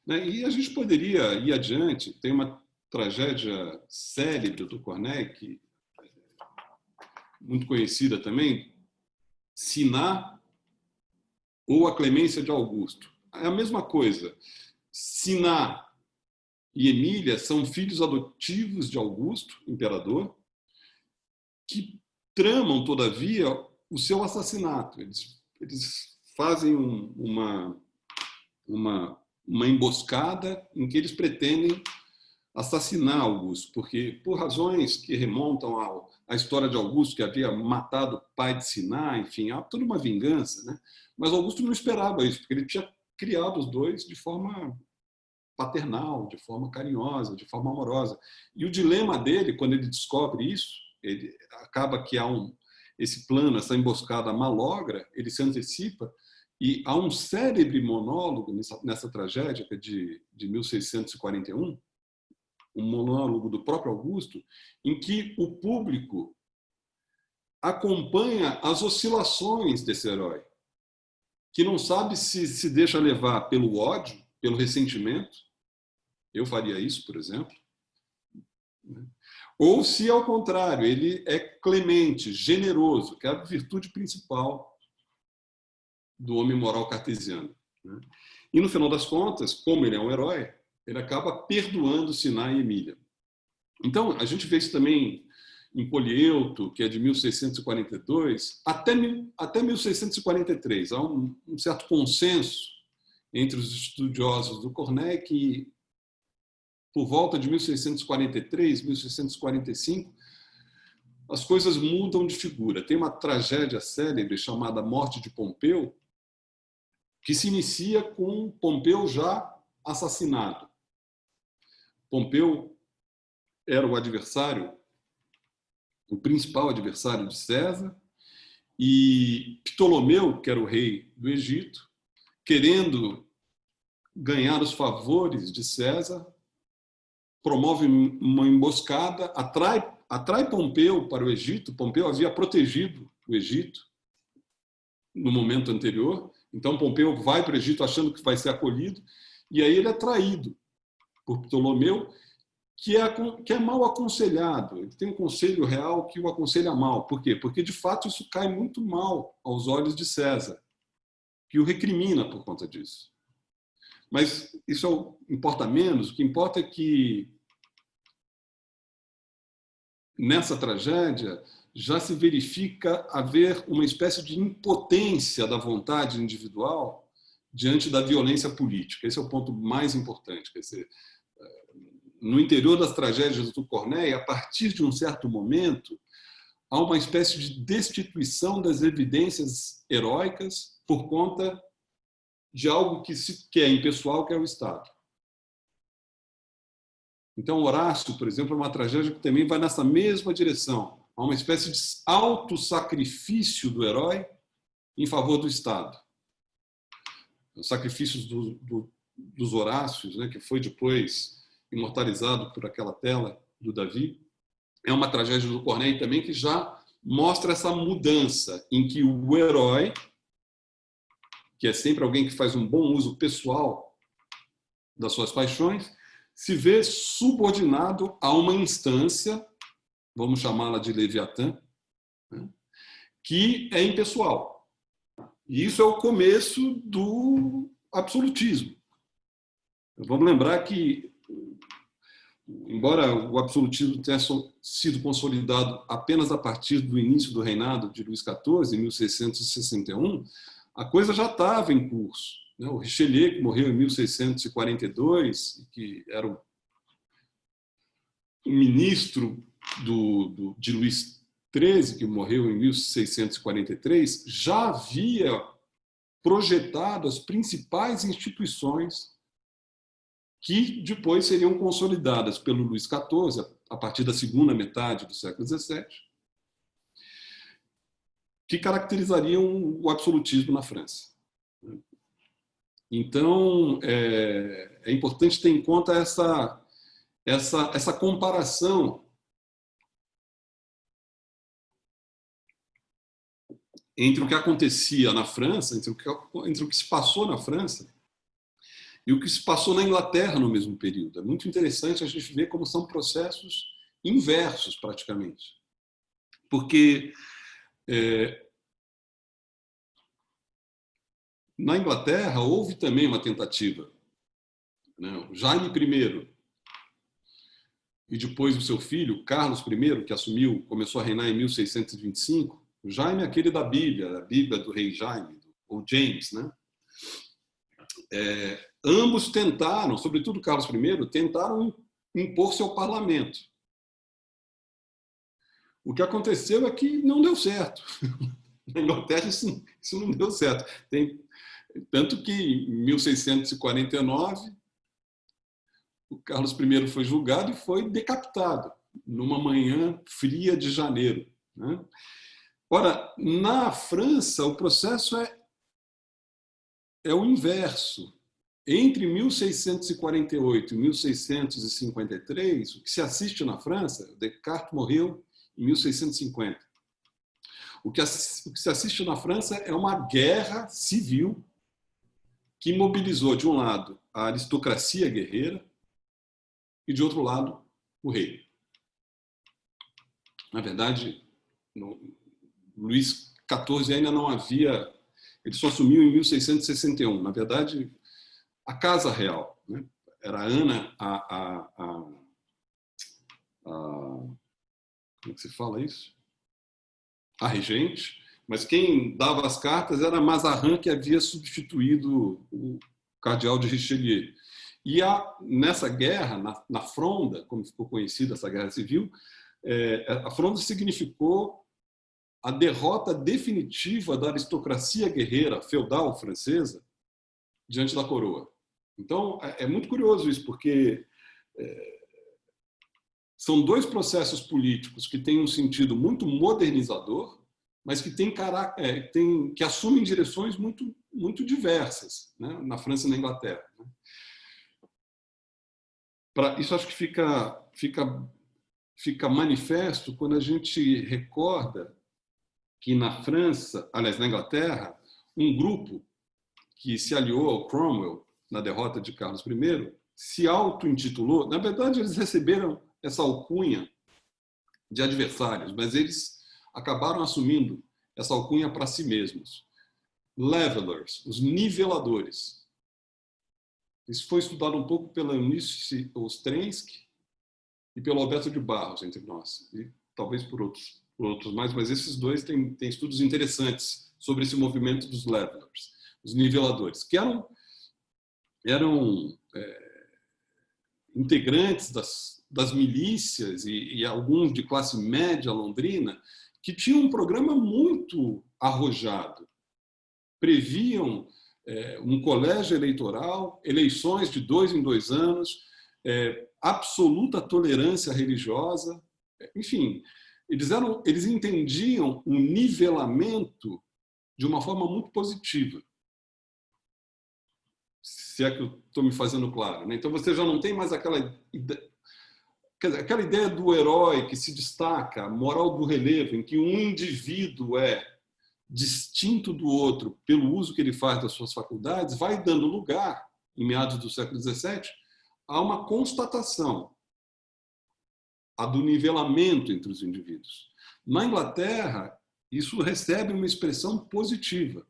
E a gente poderia ir adiante. Tem uma tragédia célebre do Corneille, que é muito conhecida também, Siná ou a Clemência de Augusto. É a mesma coisa. Siná e Emília são filhos adotivos de Augusto, imperador, que tramam, todavia, o seu assassinato. Eles fazem uma emboscada em que eles pretendem assassinar Augusto, porque por razões que remontam à história de Augusto, que havia matado o pai de Siná, enfim, há toda uma vingança, né? Mas Augusto não esperava isso, porque ele tinha criado os dois de forma paternal, de forma carinhosa, de forma amorosa. E o dilema dele, quando ele descobre isso, ele acaba que há esse plano, essa emboscada malogra, ele se antecipa, e há um célebre monólogo nessa tragédia, que é de 1641, um monólogo do próprio Augusto, em que o público acompanha as oscilações desse herói, que não sabe se deixa levar pelo ódio, pelo ressentimento, eu faria isso, por exemplo, ou se, ao contrário, ele é clemente, generoso, que é a virtude principal do homem moral cartesiano. E, no final das contas, como ele é um herói, ele acaba perdoando Siná e Emília. Então, a gente vê isso também em Polieuto, que é de 1642, até 1643. Há um certo consenso entre os estudiosos do Corneille que, por volta de 1643, 1645, as coisas mudam de figura. Tem uma tragédia célebre chamada Morte de Pompeu, que se inicia com Pompeu já assassinado. Pompeu era o adversário, o principal adversário de César, e Ptolomeu, que era o rei do Egito, querendo ganhar os favores de César, promove uma emboscada, atrai Pompeu para o Egito. Pompeu havia protegido o Egito no momento anterior, então Pompeu vai para o Egito achando que vai ser acolhido, e aí ele é traído por Ptolomeu, que é mal aconselhado. Ele tem um conselho real que o aconselha mal. Por quê? Porque, de fato, isso cai muito mal aos olhos de César, que o recrimina por conta disso. Mas isso importa menos. O que importa é que, nessa tragédia, já se verifica haver uma espécie de impotência da vontade individual diante da violência política. Esse é o ponto mais importante. Quer dizer, no interior das tragédias do Corneille, a partir de um certo momento, há uma espécie de destituição das evidências heróicas por conta de algo que é impessoal, que é o Estado. Então, Horácio, por exemplo, é uma tragédia que também vai nessa mesma direção. Há uma espécie de autossacrifício do herói em favor do Estado. Os sacrifícios dos Horácios, né, que foi depois imortalizado por aquela tela do Davi, é uma tragédia do Corneille também que já mostra essa mudança em que o herói, que é sempre alguém que faz um bom uso pessoal das suas paixões, se vê subordinado a uma instância, vamos chamá-la de Leviatã, né, que é impessoal. E isso é o começo do absolutismo. Vamos lembrar que, embora o absolutismo tenha sido consolidado apenas a partir do início do reinado de Luís XIV, em 1661, a coisa já estava em curso. O Richelieu, que morreu em 1642, que era o ministro de Luís XIII, que morreu em 1643, já havia projetado as principais instituições que depois seriam consolidadas pelo Luís XIV, a partir da segunda metade do século XVII, que caracterizariam o absolutismo na França. Então, é importante ter em conta essa comparação entre o que acontecia na França, entre o que se passou na França e o que se passou na Inglaterra no mesmo período. É muito interessante a gente ver como são processos inversos, praticamente. Porque na Inglaterra houve também uma tentativa. O Jaime I e depois o seu filho, Carlos I, que começou a reinar em 1625, O Jaime é aquele da Bíblia, a Bíblia do rei Jaime, ou James, né? Ambos tentaram, sobretudo Carlos I, tentaram impor-se ao parlamento. O que aconteceu é que não deu certo. Na Inglaterra isso não deu certo. Tanto que em 1649 o Carlos I foi julgado e foi decapitado numa manhã fria de janeiro, né? Ora, na França o processo é o inverso. Entre 1648 e 1653, o que se assiste na França, Descartes morreu em 1650. O que se assiste na França é uma guerra civil que mobilizou, de um lado, a aristocracia guerreira e, de outro lado, o rei. Na verdade, Luís XIV ainda não havia... Ele só assumiu em 1661. Na verdade, a Casa Real, né? Era a Ana, como é que se fala isso? A regente, mas quem dava as cartas era Mazarin, que havia substituído o cardeal de Richelieu. E nessa guerra, na Fronda, como ficou conhecida essa guerra civil, a Fronda significou a derrota definitiva da aristocracia guerreira feudal francesa diante da coroa. Então, é muito curioso isso, porque são dois processos políticos que têm um sentido muito modernizador, mas que que assumem direções muito, muito diversas, né? Na França e na Inglaterra. Isso acho que fica manifesto quando a gente recorda que na França, aliás, na Inglaterra, um grupo que se aliou ao Cromwell na derrota de Carlos I se auto-intitulou, na verdade eles receberam essa alcunha de adversários, mas eles acabaram assumindo essa alcunha para si mesmos. Levelers, os niveladores. Isso foi estudado um pouco pela Eunice Ostrensky e pelo Alberto de Barros, entre nós, e talvez por outros mais, mas esses dois têm estudos interessantes sobre esse movimento dos levelers, os niveladores, que eram integrantes das milícias e alguns de classe média londrina que tinham um programa muito arrojado. Previam um colégio eleitoral, eleições de 2 em 2 anos, absoluta tolerância religiosa, enfim, eles entendiam o nivelamento de uma forma muito positiva. Se é que eu estou me fazendo claro, né? Então você já não tem mais aquela ideia do herói que se destaca, a moral do relevo, em que um indivíduo é distinto do outro pelo uso que ele faz das suas faculdades, vai dando lugar, em meados do século XVII, a uma constatação, a do nivelamento entre os indivíduos. Na Inglaterra, isso recebe uma expressão positiva.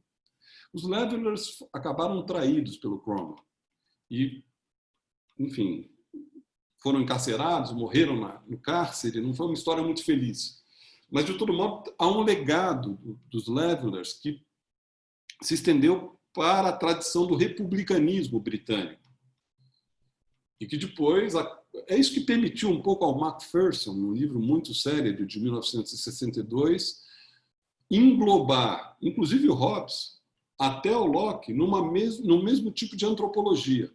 Os Levelers acabaram traídos pelo Cromwell e, enfim, foram encarcerados, morreram no cárcere, não foi uma história muito feliz. Mas, de todo modo, há um legado dos Levelers que se estendeu para a tradição do republicanismo britânico. E que depois... É isso que permitiu um pouco ao Macpherson, num livro muito sério de 1962, englobar, inclusive o Hobbes, até o Locke, no mesmo tipo de antropologia.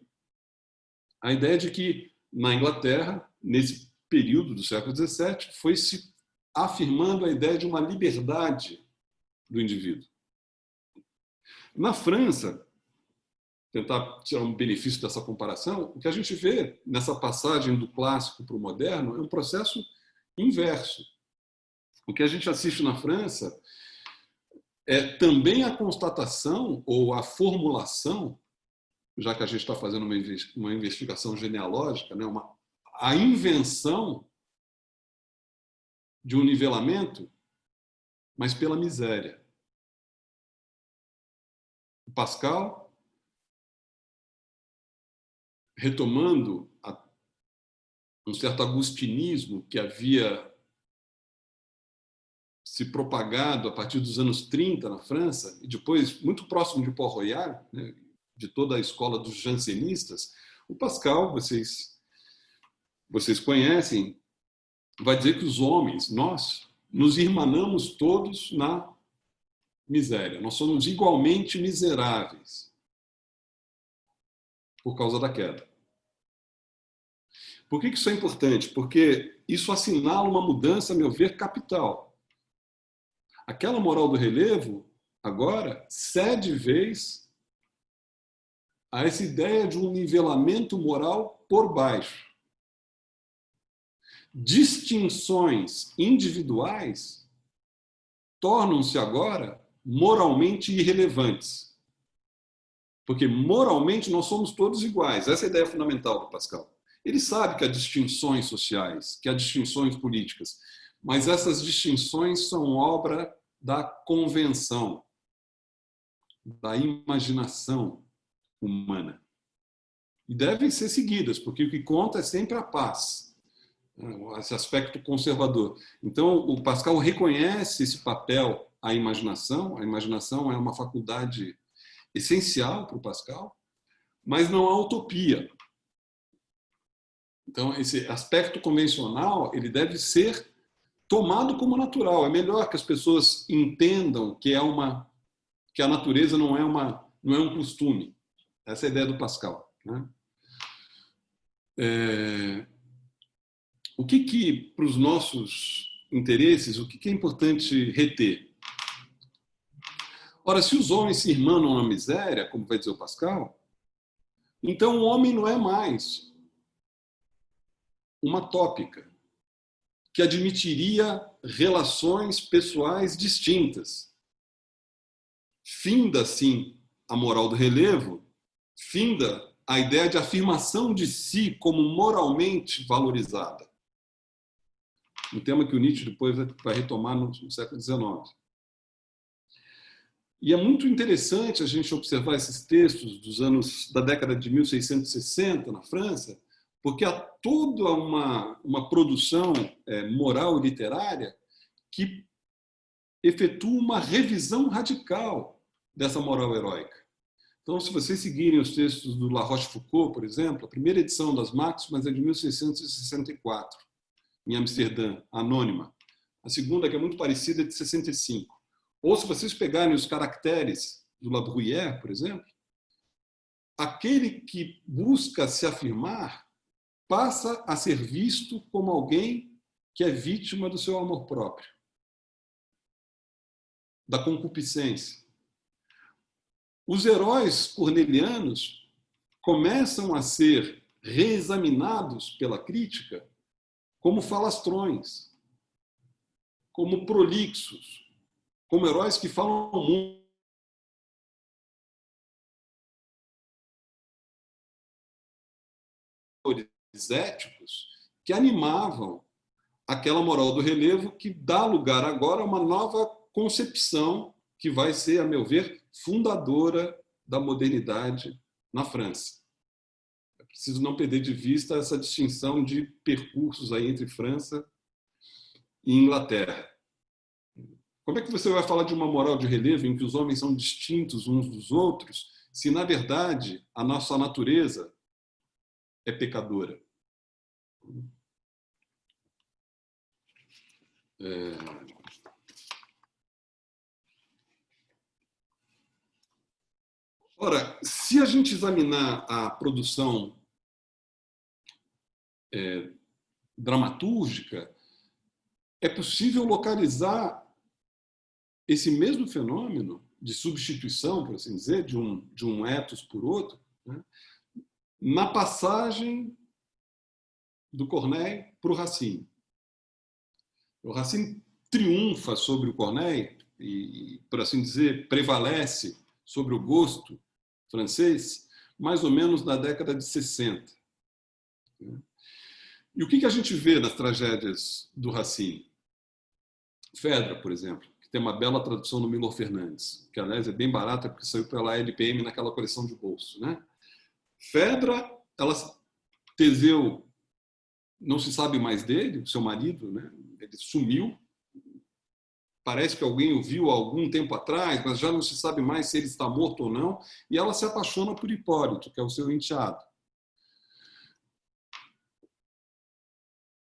A ideia de que, na Inglaterra, nesse período do século XVII, foi se afirmando a ideia de uma liberdade do indivíduo. Na França, tentar tirar um benefício dessa comparação, o que a gente vê nessa passagem do clássico para o moderno é um processo inverso. O que a gente assiste na França é também a constatação ou a formulação, já que a gente está fazendo uma investigação genealógica, né, a invenção de um nivelamento, mas pela miséria. O Pascal, retomando um certo agustinismo que havia se propagado a partir dos anos 30 na França, e depois muito próximo de Port-Royal, né, de toda a escola dos jansenistas, o Pascal, vocês conhecem, vai dizer que os homens, nós, nos irmanamos todos na miséria. Nós somos igualmente miseráveis por causa da queda. Por que isso é importante? Porque isso assinala uma mudança, a meu ver, capital. Aquela moral do relevo, agora, cede vez a essa ideia de um nivelamento moral por baixo. Distinções individuais tornam-se agora moralmente irrelevantes. Porque moralmente nós somos todos iguais. Essa é a ideia fundamental do Pascal. Ele sabe que há distinções sociais, que há distinções políticas, mas essas distinções são obra da convenção, da imaginação humana. E devem ser seguidas, porque o que conta é sempre a paz, esse aspecto conservador. Então, o Pascal reconhece esse papel à imaginação. A imaginação é uma faculdade essencial para o Pascal, mas não há utopia. Então, esse aspecto convencional ele deve ser tomado como natural. É melhor que as pessoas entendam que a natureza não é um costume. Essa é a ideia do Pascal, né? O que para os nossos interesses, o que é importante reter? Ora, se os homens se irmanam na miséria, como vai dizer o Pascal, então o homem não é mais uma tópica que admitiria relações pessoais distintas. Finda, assim, a moral do relevo, finda a ideia de afirmação de si como moralmente valorizada. Um tema que o Nietzsche depois vai retomar no século XIX. E é muito interessante a gente observar esses textos da década de 1660 na França, porque há toda uma produção moral e literária que efetua uma revisão radical dessa moral heróica. Então, se vocês seguirem os textos do La Rochefoucauld, por exemplo, a primeira edição das Máximas é de 1664, em Amsterdã, anônima. A segunda, que é muito parecida, é de 65. Ou se vocês pegarem os caracteres do La Bruyère, por exemplo, aquele que busca se afirmar passa a ser visto como alguém que é vítima do seu amor próprio, da concupiscência. Os heróis cornelianos começam a ser reexaminados pela crítica como falastrões, como prolixos, como heróis que falam muito, éticos que animavam aquela moral do relevo que dá lugar agora a uma nova concepção que vai ser, a meu ver, fundadora da modernidade na França. É preciso não perder de vista essa distinção de percursos aí entre França e Inglaterra. Como é que você vai falar de uma moral de relevo em que os homens são distintos uns dos outros, se, na verdade, a nossa natureza é pecadora? Ora, se a gente examinar a produção dramatúrgica, é possível localizar esse mesmo fenômeno de substituição, por assim dizer, de um ethos por outro, né, na passagem do Corneille para o Racine. O Racine triunfa sobre o Corneille e, por assim dizer, prevalece sobre o gosto francês mais ou menos na década de 60. E o que a gente vê nas tragédias do Racine? Fedra, por exemplo, que tem uma bela tradução no Milor Fernandes, que, aliás, é bem barata porque saiu pela LPM naquela coleção de bolso, né? Fedra, Teseu, não se sabe mais dele, o seu marido, né? Ele sumiu, parece que alguém o viu há algum tempo atrás, mas já não se sabe mais se ele está morto ou não, e ela se apaixona por Hipólito, que é o seu enteado.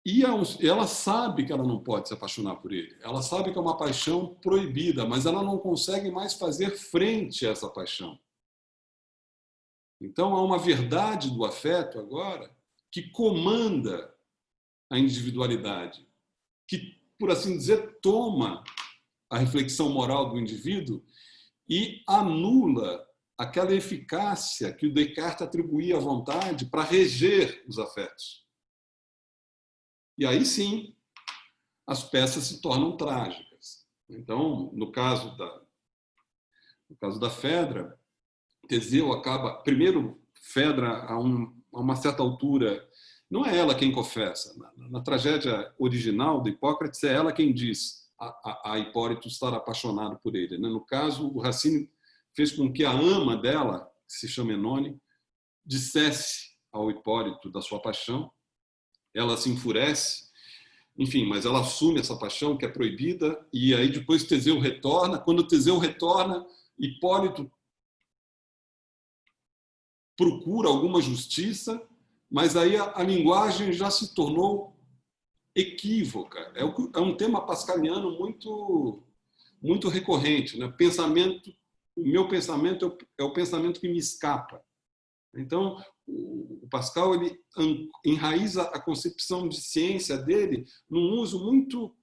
E ela sabe que ela não pode se apaixonar por ele. Ela sabe que é uma paixão proibida, mas ela não consegue mais fazer frente a essa paixão. Então há uma verdade do afeto agora que comanda a individualidade, que, por assim dizer, toma a reflexão moral do indivíduo e anula aquela eficácia que o Descartes atribuía à vontade para reger os afetos. E aí sim, as peças se tornam trágicas. Então, no caso da Fedra, Teseu acaba... Primeiro, Fedra, a uma certa altura, não é ela quem confessa. Na tragédia original de Hipócrates, é ela quem diz a Hipólito estar apaixonado por ele. No caso, o Racine fez com que a ama dela, que se chama Enone, dissesse ao Hipólito da sua paixão. Ela se enfurece, enfim, mas ela assume essa paixão que é proibida, e aí depois Teseu retorna. Quando Teseu retorna, Hipólito procura alguma justiça, mas aí a linguagem já se tornou equívoca. É um tema pascaliano muito recorrente, né? O meu pensamento é o pensamento que me escapa. Então, o Pascal ele enraiza a concepção de ciência dele num uso muito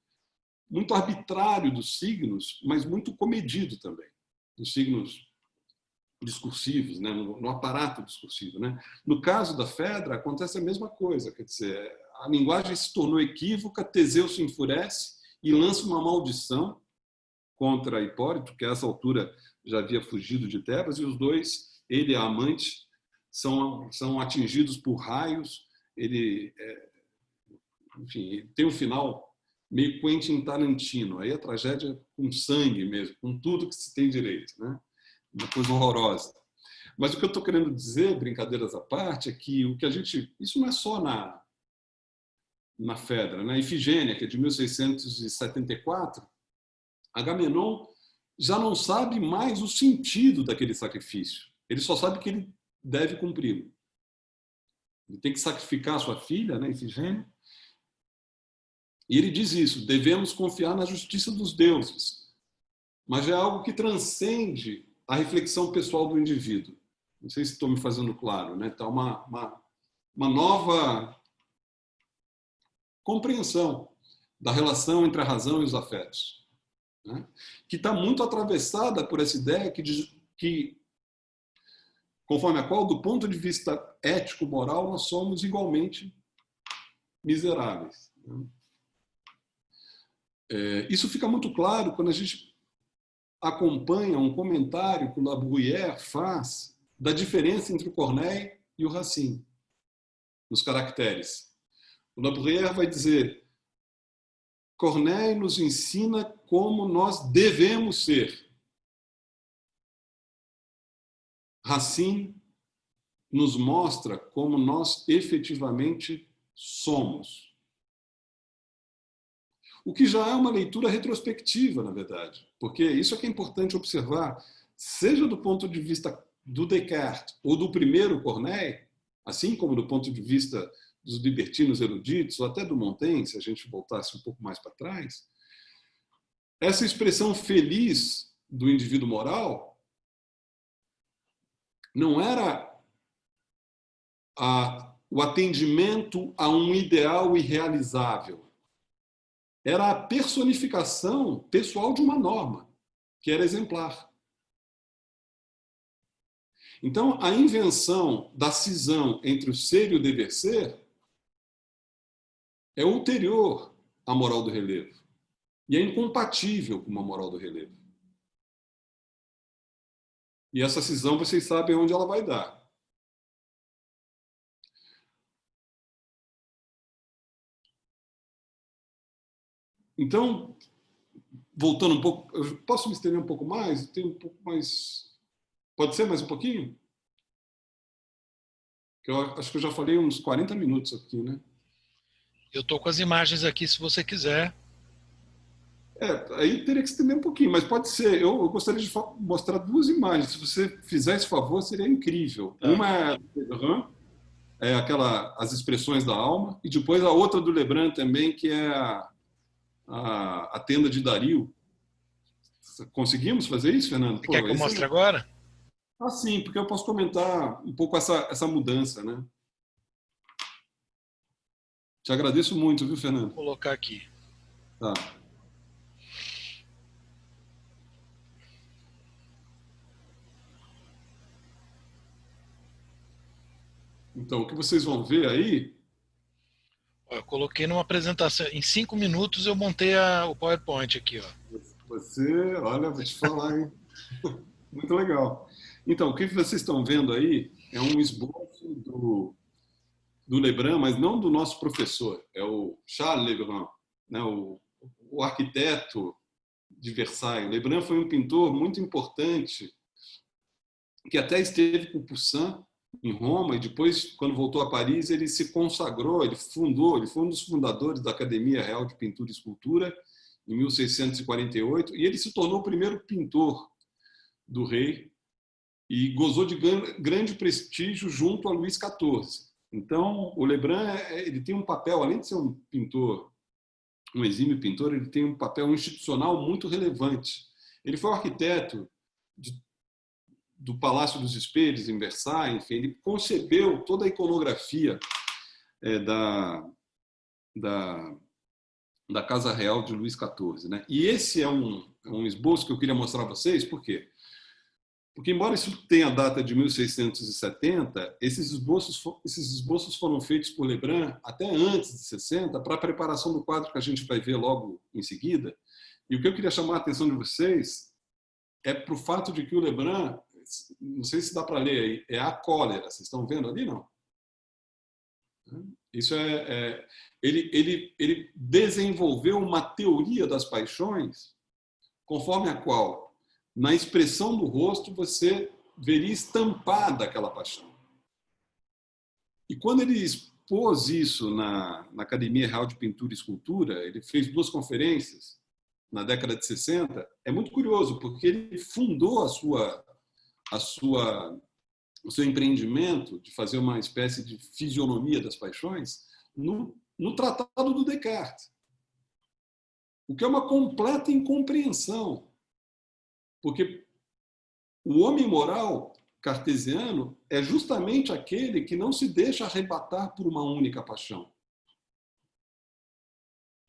arbitrário dos signos, mas muito comedido também, dos signos discursivos, né? no aparato discursivo. Né? No caso da Fedra, acontece a mesma coisa, quer dizer, a linguagem se tornou equívoca, Teseu se enfurece e lança uma maldição contra Hipólito, que a essa altura já havia fugido de Tebas, e os dois, ele e a amante, são atingidos por raios. Enfim, tem um final meio Quentin Tarantino, aí a tragédia com sangue mesmo, com tudo que se tem direito, né? Uma coisa horrorosa. Mas o que eu estou querendo dizer, brincadeiras à parte, é que o que a gente... Isso não é só na Fedra. Na Ifigênia, que é de 1674, Agamenon já não sabe mais o sentido daquele sacrifício. Ele só sabe que ele deve cumpri-lo. Ele tem que sacrificar a sua filha, né, Ifigênia. E ele diz isso: devemos confiar na justiça dos deuses. Mas é algo que transcende a reflexão pessoal do indivíduo. Não sei se estou me fazendo claro, né? Então, uma nova compreensão da relação entre a razão e os afetos, né? Que está muito atravessada por essa ideia que, conforme a qual, do ponto de vista ético-moral, nós somos igualmente miseráveis. Né? Isso fica muito claro quando a gente acompanha um comentário que o La Bruyère faz da diferença entre o Corneille e o Racine, nos caracteres. O La Bruyère vai dizer: Corneille nos ensina como nós devemos ser. Racine nos mostra como nós efetivamente somos. O que já é uma leitura retrospectiva, na verdade, porque isso é que é importante observar, seja do ponto de vista do Descartes ou do primeiro Corneille, assim como do ponto de vista dos libertinos eruditos, ou até do Montaigne, se a gente voltasse um pouco mais para trás, essa expressão feliz do indivíduo moral não era o atendimento a um ideal irrealizável. Era a personificação pessoal de uma norma, que era exemplar. Então, a invenção da cisão entre o ser e o dever ser é ulterior à moral do relevo e é incompatível com uma moral do relevo. E essa cisão, vocês sabem onde ela vai dar. Então, voltando um pouco, eu posso me estender um pouco mais? Tem um pouco mais... Pode ser mais um pouquinho? Eu acho que eu já falei uns 40 minutos aqui, né? Eu estou com as imagens aqui, se você quiser. Aí teria que estender um pouquinho, mas pode ser. Eu gostaria de mostrar duas imagens. Se você fizer esse favor, seria incrível. Tá. Uma é do Lebrun, as expressões da alma, e depois a outra do Lebrun também, que é a tenda de Dario. Conseguimos fazer isso, Fernando? Você quer que eu mostre agora? Sim, porque eu posso comentar um pouco essa mudança, né? Te agradeço muito, viu, Fernando? Vou colocar aqui. Tá. Então, o que vocês vão ver aí... Eu coloquei numa apresentação. Em 5 minutos eu montei o PowerPoint aqui, ó. Olha, vou te falar, hein? Muito legal. Então, o que vocês estão vendo aí é um esboço do Lebrun, mas não do nosso professor, é o Charles Lebrun, né? o arquiteto de Versailles. Lebrun foi um pintor muito importante, que até esteve com Poussin em Roma, e depois, quando voltou a Paris, ele se consagrou, ele foi um dos fundadores da Academia Real de Pintura e Escultura, em 1648, e ele se tornou o primeiro pintor do rei e gozou de grande prestígio junto a Luís XIV. Então, o Lebrun ele tem um papel, além de ser um pintor, um exímio pintor, ele tem um papel institucional muito relevante. Ele foi o arquiteto do Palácio dos Espelhos, em Versailles, enfim, ele concebeu toda a iconografia da Casa Real de Luís XIV. Né? E esse é um esboço que eu queria mostrar a vocês, por quê? Porque, embora isso tenha a data de 1670, esses esboços foram feitos por Lebrun até antes de 60, para a preparação do quadro que a gente vai ver logo em seguida. E o que eu queria chamar a atenção de vocês é para o fato de que o Lebrun, não sei se dá para ler aí, é a cólera. Vocês estão vendo ali, não? Isso ele desenvolveu uma teoria das paixões, conforme a qual, na expressão do rosto, você veria estampada aquela paixão. E quando ele expôs isso na Academia Real de Pintura e Escultura, ele fez 2 conferências na década de 60, é muito curioso, porque ele fundou o seu empreendimento de fazer uma espécie de fisionomia das paixões no Tratado do Descartes, o que é uma completa incompreensão, porque o homem moral cartesiano é justamente aquele que não se deixa arrebatar por uma única paixão.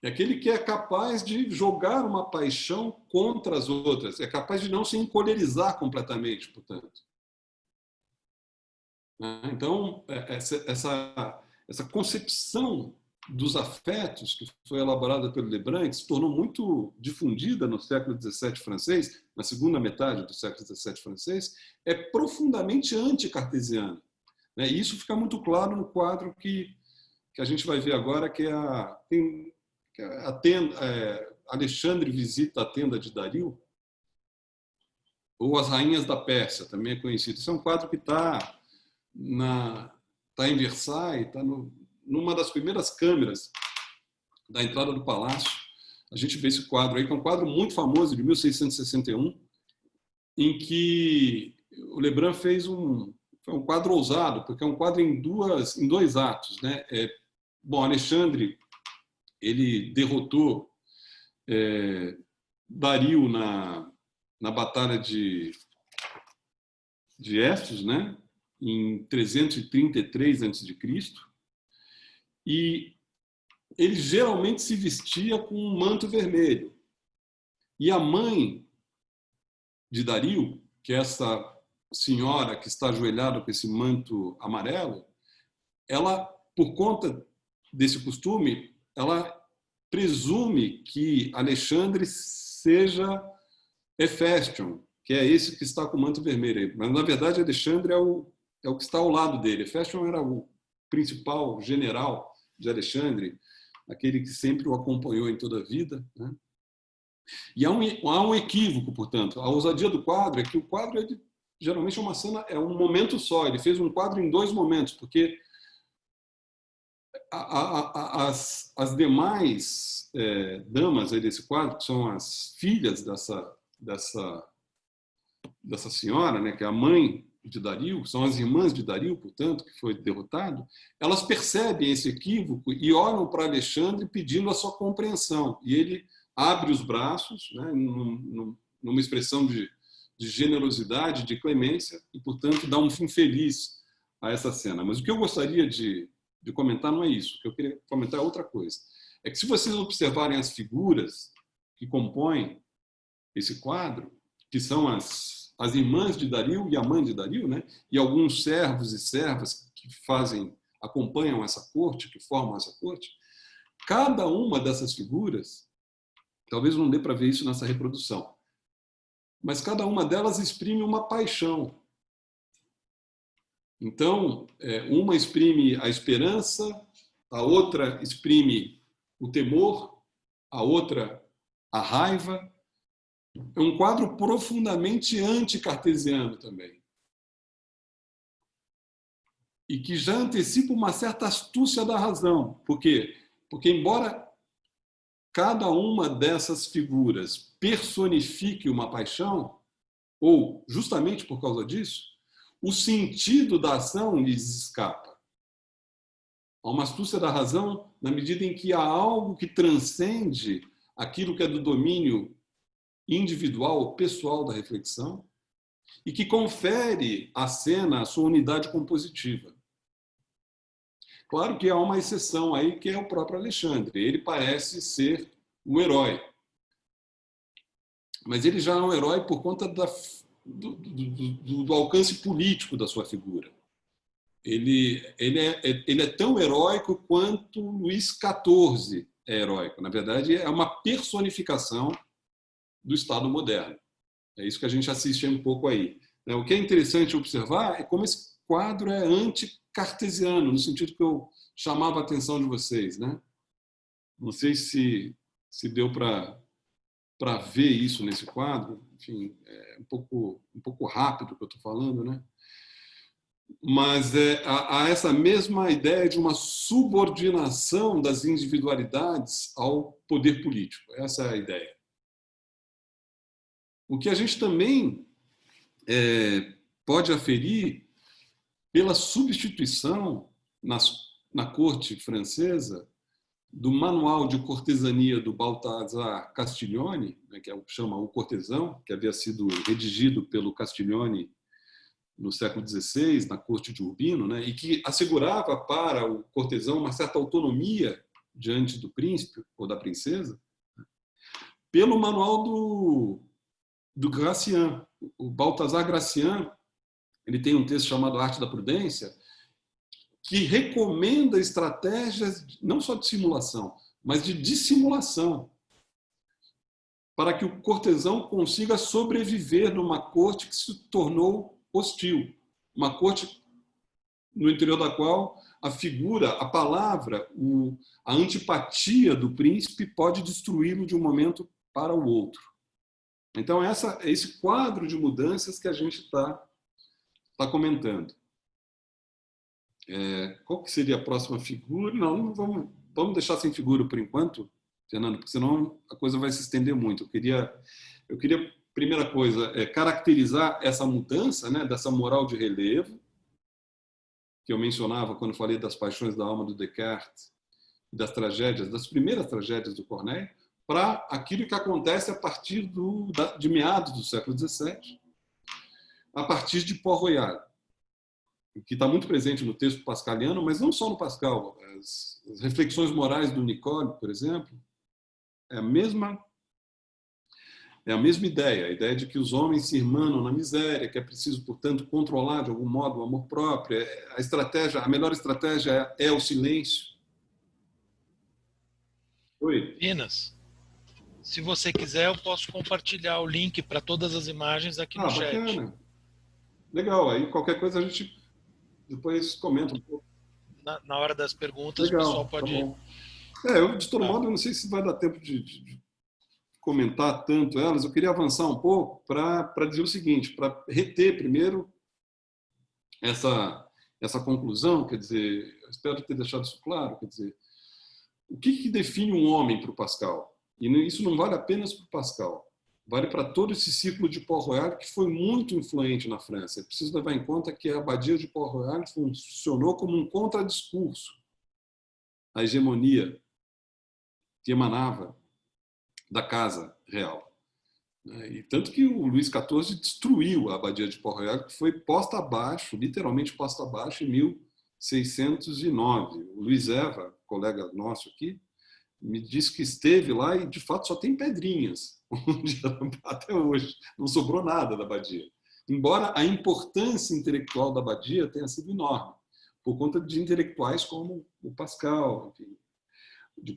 É aquele que é capaz de jogar uma paixão contra as outras, é capaz de não se encolerizar completamente, portanto. Então, essa concepção dos afetos que foi elaborada pelo Lebrun, que se tornou muito difundida no século XVII francês, na segunda metade do século XVII francês, é profundamente anticartesiana. E isso fica muito claro no quadro que a gente vai ver agora, que é a tenda, Alexandre visita a tenda de Dario, ou As Rainhas da Pérsia, também é conhecido. Isso é um quadro que está em Versailles, está numa das primeiras câmeras da entrada do palácio. A gente vê esse quadro aí, que é um quadro muito famoso, de 1661, em que o Lebrun fez um quadro ousado, porque é um quadro em 2 atos. Né? Alexandre, ele derrotou Dario na batalha de Estos, né? Em 333 a.C., e ele geralmente se vestia com um manto vermelho. E a mãe de Dario, que é essa senhora que está ajoelhada com esse manto amarelo, ela, por conta desse costume, ela presume que Alexandre seja Hefestion, que é esse que está com o manto vermelho. Mas, na verdade, Alexandre é o que está ao lado dele. Hefestion era o principal general de Alexandre, aquele que sempre o acompanhou em toda a vida. Né? E há um equívoco, portanto. A ousadia do quadro é que o quadro geralmente é uma cena, é um momento só. Ele fez um quadro em 2 momentos, porque as demais damas aí desse quadro, que são as filhas dessa senhora, né, que é a mãe de Dario, são as irmãs de Dario, portanto, que foi derrotado, elas percebem esse equívoco e olham para Alexandre pedindo a sua compreensão. E ele abre os braços, né, numa expressão de generosidade, de clemência, e, portanto, dá um fim feliz a essa cena. Mas o que eu gostaria de comentar não é isso. O que eu queria comentar é outra coisa. É que, se vocês observarem as figuras que compõem esse quadro, que são as irmãs de Dario e a mãe de Dario, né? E alguns servos e servas que acompanham essa corte, que formam essa corte, cada uma dessas figuras, talvez não dê para ver isso nessa reprodução, mas cada uma delas exprime uma paixão. Então, uma exprime a esperança, a outra exprime o temor, a outra a raiva. É um quadro profundamente anticartesiano também. E que já antecipa uma certa astúcia da razão. Por quê? Porque, embora cada uma dessas figuras personifique uma paixão, ou justamente por causa disso, o sentido da ação lhes escapa. Há uma astúcia da razão na medida em que há algo que transcende aquilo que é do domínio individual, pessoal da reflexão, e que confere à cena a sua unidade compositiva. Claro que há uma exceção aí, que é o próprio Alexandre. Ele parece ser o herói. Mas ele já é um herói por conta do alcance político da sua figura. Ele é tão heróico quanto Luís XIV é heróico. Na verdade, é uma personificação do Estado moderno. É isso que a gente assiste um pouco aí. O que é interessante observar é como esse quadro é anticartesiano, no sentido que eu chamava a atenção de vocês, né? Não sei se deu para ver isso nesse quadro. Enfim, é um pouco rápido o que eu estou falando, né? Mas há essa mesma ideia de uma subordinação das individualidades ao poder político. Essa é a ideia. O que a gente também pode aferir pela substituição na corte francesa do manual de cortesania do Baltasar Castiglione, né, que chama O Cortesão, que havia sido redigido pelo Castiglione no século XVI, na corte de Urbino, né, e que assegurava para o cortesão uma certa autonomia diante do príncipe ou da princesa, pelo manual do Gracian. O Baltasar Gracian, ele tem um texto chamado Arte da Prudência, que recomenda estratégias não só de simulação, mas de dissimulação, para que o cortesão consiga sobreviver numa corte que se tornou hostil, uma corte no interior da qual a figura, a palavra, a antipatia do príncipe pode destruí-lo de um momento para o outro. Então, é esse quadro de mudanças que a gente está comentando. Qual que seria a próxima figura? Não vamos deixar sem figura por enquanto, Fernando, porque senão a coisa vai se estender muito. Eu queria primeira coisa, caracterizar essa mudança, né, dessa moral de relevo, que eu mencionava quando falei das paixões da alma do Descartes, das primeiras tragédias do Corneille, para aquilo que acontece a partir de meados do século XVII, a partir de Port-Royal, que está muito presente no texto pascaliano, mas não só no Pascal. As reflexões morais do Nicole, por exemplo, é a mesma ideia, a ideia de que os homens se irmanam na miséria, que é preciso, portanto, controlar de algum modo o amor próprio. A melhor estratégia é o silêncio. Oi. Minas, se você quiser, eu posso compartilhar o link para todas as imagens aqui no chat. Bacana. Legal, aí qualquer coisa a gente depois comenta um pouco. Na hora das perguntas, legal, o pessoal pode... Tá bom. Eu, de todo modo, eu não sei se vai dar tempo de comentar tanto elas. Eu queria avançar um pouco para dizer o seguinte, para reter primeiro essa conclusão, quer dizer, eu espero ter deixado isso claro, quer dizer, o que define um homem para o Pascal? E isso não vale apenas para o Pascal, vale para todo esse círculo de Port-Royal que foi muito influente na França. É preciso levar em conta que a abadia de Port-Royal funcionou como um contradiscurso à hegemonia que emanava da casa real. E tanto que o Luís XIV destruiu a abadia de Port-Royal, que foi posta abaixo, literalmente posta abaixo, em 1609. O Luís Eva, colega nosso aqui, me disse que esteve lá e, de fato, só tem pedrinhas até hoje. Não sobrou nada da abadia. Embora a importância intelectual da abadia tenha sido enorme, por conta de intelectuais como o Pascal, enfim.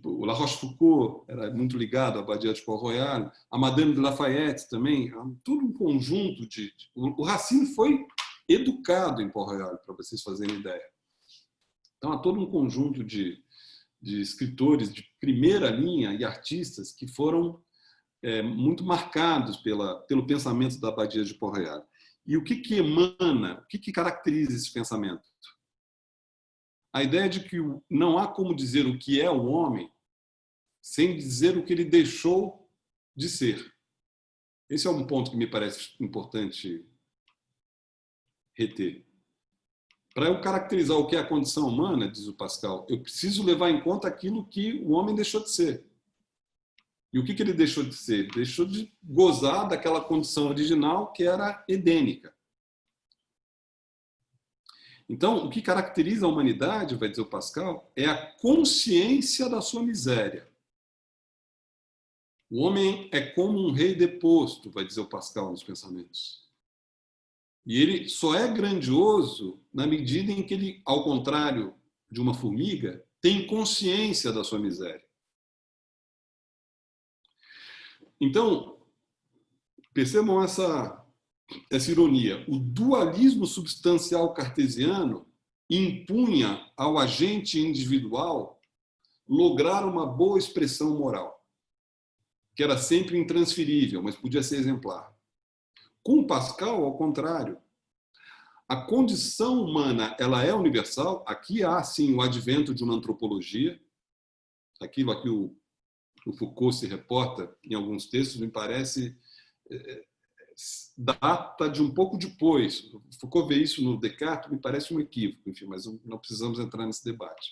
O La Rochefoucauld era muito ligado à abadia de Port-Royal, a Madame de Lafayette também, todo um conjunto de... O Racine foi educado em Port-Royal, para vocês fazerem ideia. Então, há todo um conjunto de escritores de primeira linha e artistas que foram muito marcados pelo pensamento da abadia de Port-Royal. E o que emana, o que caracteriza esse pensamento? A ideia de que não há como dizer o que é o homem sem dizer o que ele deixou de ser. Esse é um ponto que me parece importante reter. Para eu caracterizar o que é a condição humana, diz o Pascal, eu preciso levar em conta aquilo que o homem deixou de ser. E o que ele deixou de ser? Deixou de gozar daquela condição original que era edênica. Então, o que caracteriza a humanidade, vai dizer o Pascal, é a consciência da sua miséria. O homem é como um rei deposto, vai dizer o Pascal nos Pensamentos. E ele só é grandioso na medida em que ele, ao contrário de uma formiga, tem consciência da sua miséria. Então, percebam essa ironia. O dualismo substancial cartesiano impunha ao agente individual lograr uma boa expressão moral, que era sempre intransferível, mas podia ser exemplar. Com Pascal, ao contrário, a condição humana ela é universal. Aqui há, sim, o advento de uma antropologia. Aquilo a que o Foucault se reporta em alguns textos, me parece, data de um pouco depois. Foucault vê isso no Descartes, me parece um equívoco, enfim, mas não precisamos entrar nesse debate.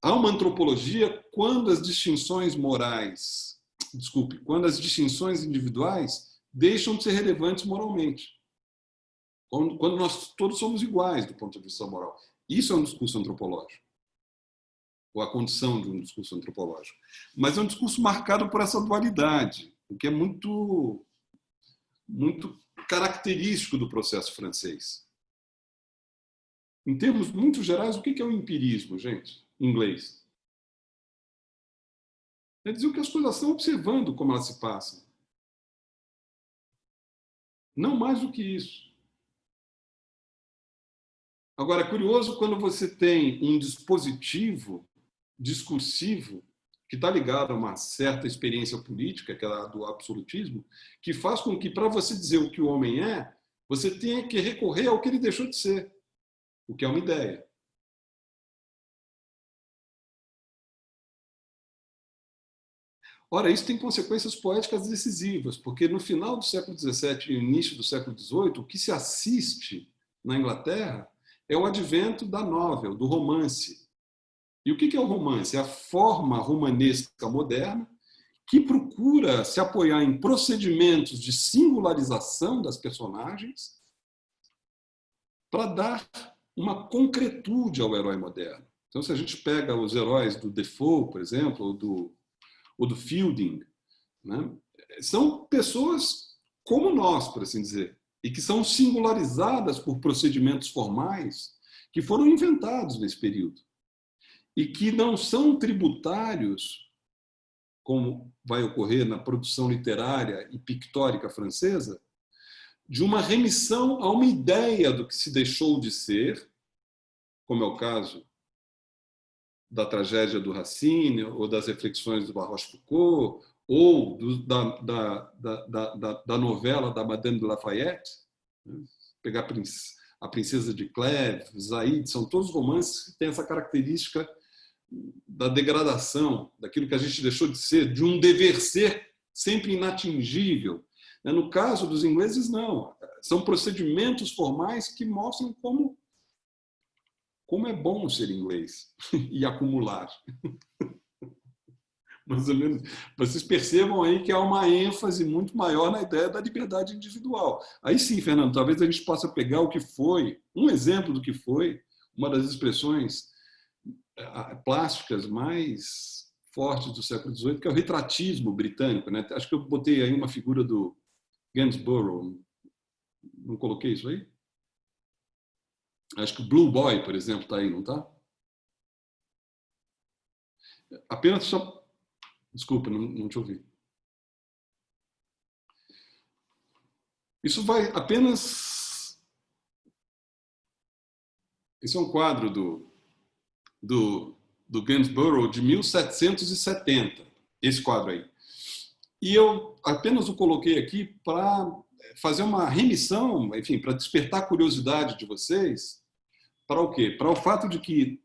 Há uma antropologia quando as distinções morais, quando as distinções individuais deixam de ser relevantes moralmente. Quando nós todos somos iguais do ponto de vista moral. Isso é um discurso antropológico. Ou a condição de um discurso antropológico. Mas é um discurso marcado por essa dualidade, o que é muito característico do processo francês. Em termos muito gerais, o que é o empirismo, gente, em inglês? É dizer o que as coisas estão observando como elas se passam. Não mais do que isso. Agora, é curioso quando você tem um dispositivo discursivo que está ligado a uma certa experiência política, que é a do absolutismo, que faz com que, para você dizer o que o homem é, você tenha que recorrer ao que ele deixou de ser, o que é uma ideia. Ora, isso tem consequências poéticas decisivas, porque no final do século XVII e início do século XVIII, o que se assiste na Inglaterra é o advento da novel, do romance. E o que é o romance? É a forma romanesca moderna que procura se apoiar em procedimentos de singularização das personagens para dar uma concretude ao herói moderno. Então, se a gente pega os heróis do Defoe, por exemplo, ou do Fielding, né, são pessoas como nós, por assim dizer, e que são singularizadas por procedimentos formais que foram inventados nesse período e que não são tributários, como vai ocorrer na produção literária e pictórica francesa, de uma remissão a uma ideia do que se deixou de ser, como é o caso da tragédia do Racine, ou das reflexões do La Rochefoucauld, ou da novela da Madame de Lafayette, pegar a Princesa de Clèves, Zaïde, são todos romances que têm essa característica da degradação, daquilo que a gente deixou de ser, de um dever ser sempre inatingível. No caso dos ingleses, não. São procedimentos formais que mostram como é bom ser inglês e acumular. Mais ou menos. Vocês percebam aí que há uma ênfase muito maior na ideia da liberdade individual. Aí sim, Fernando, talvez a gente possa pegar o que foi, um exemplo do que foi, uma das expressões plásticas mais fortes do século XVIII, que é o retratismo britânico, né? Acho que eu botei aí uma figura do Gainsborough. Não coloquei isso aí? Acho que o Blue Boy, por exemplo, está aí, não está? Apenas só... Desculpa, não te ouvi. Isso vai apenas... Esse é um quadro do Gainsborough de 1770, esse quadro aí. E eu apenas o coloquei aqui para fazer uma remissão, enfim, para despertar a curiosidade de vocês, para o quê? Para o fato de que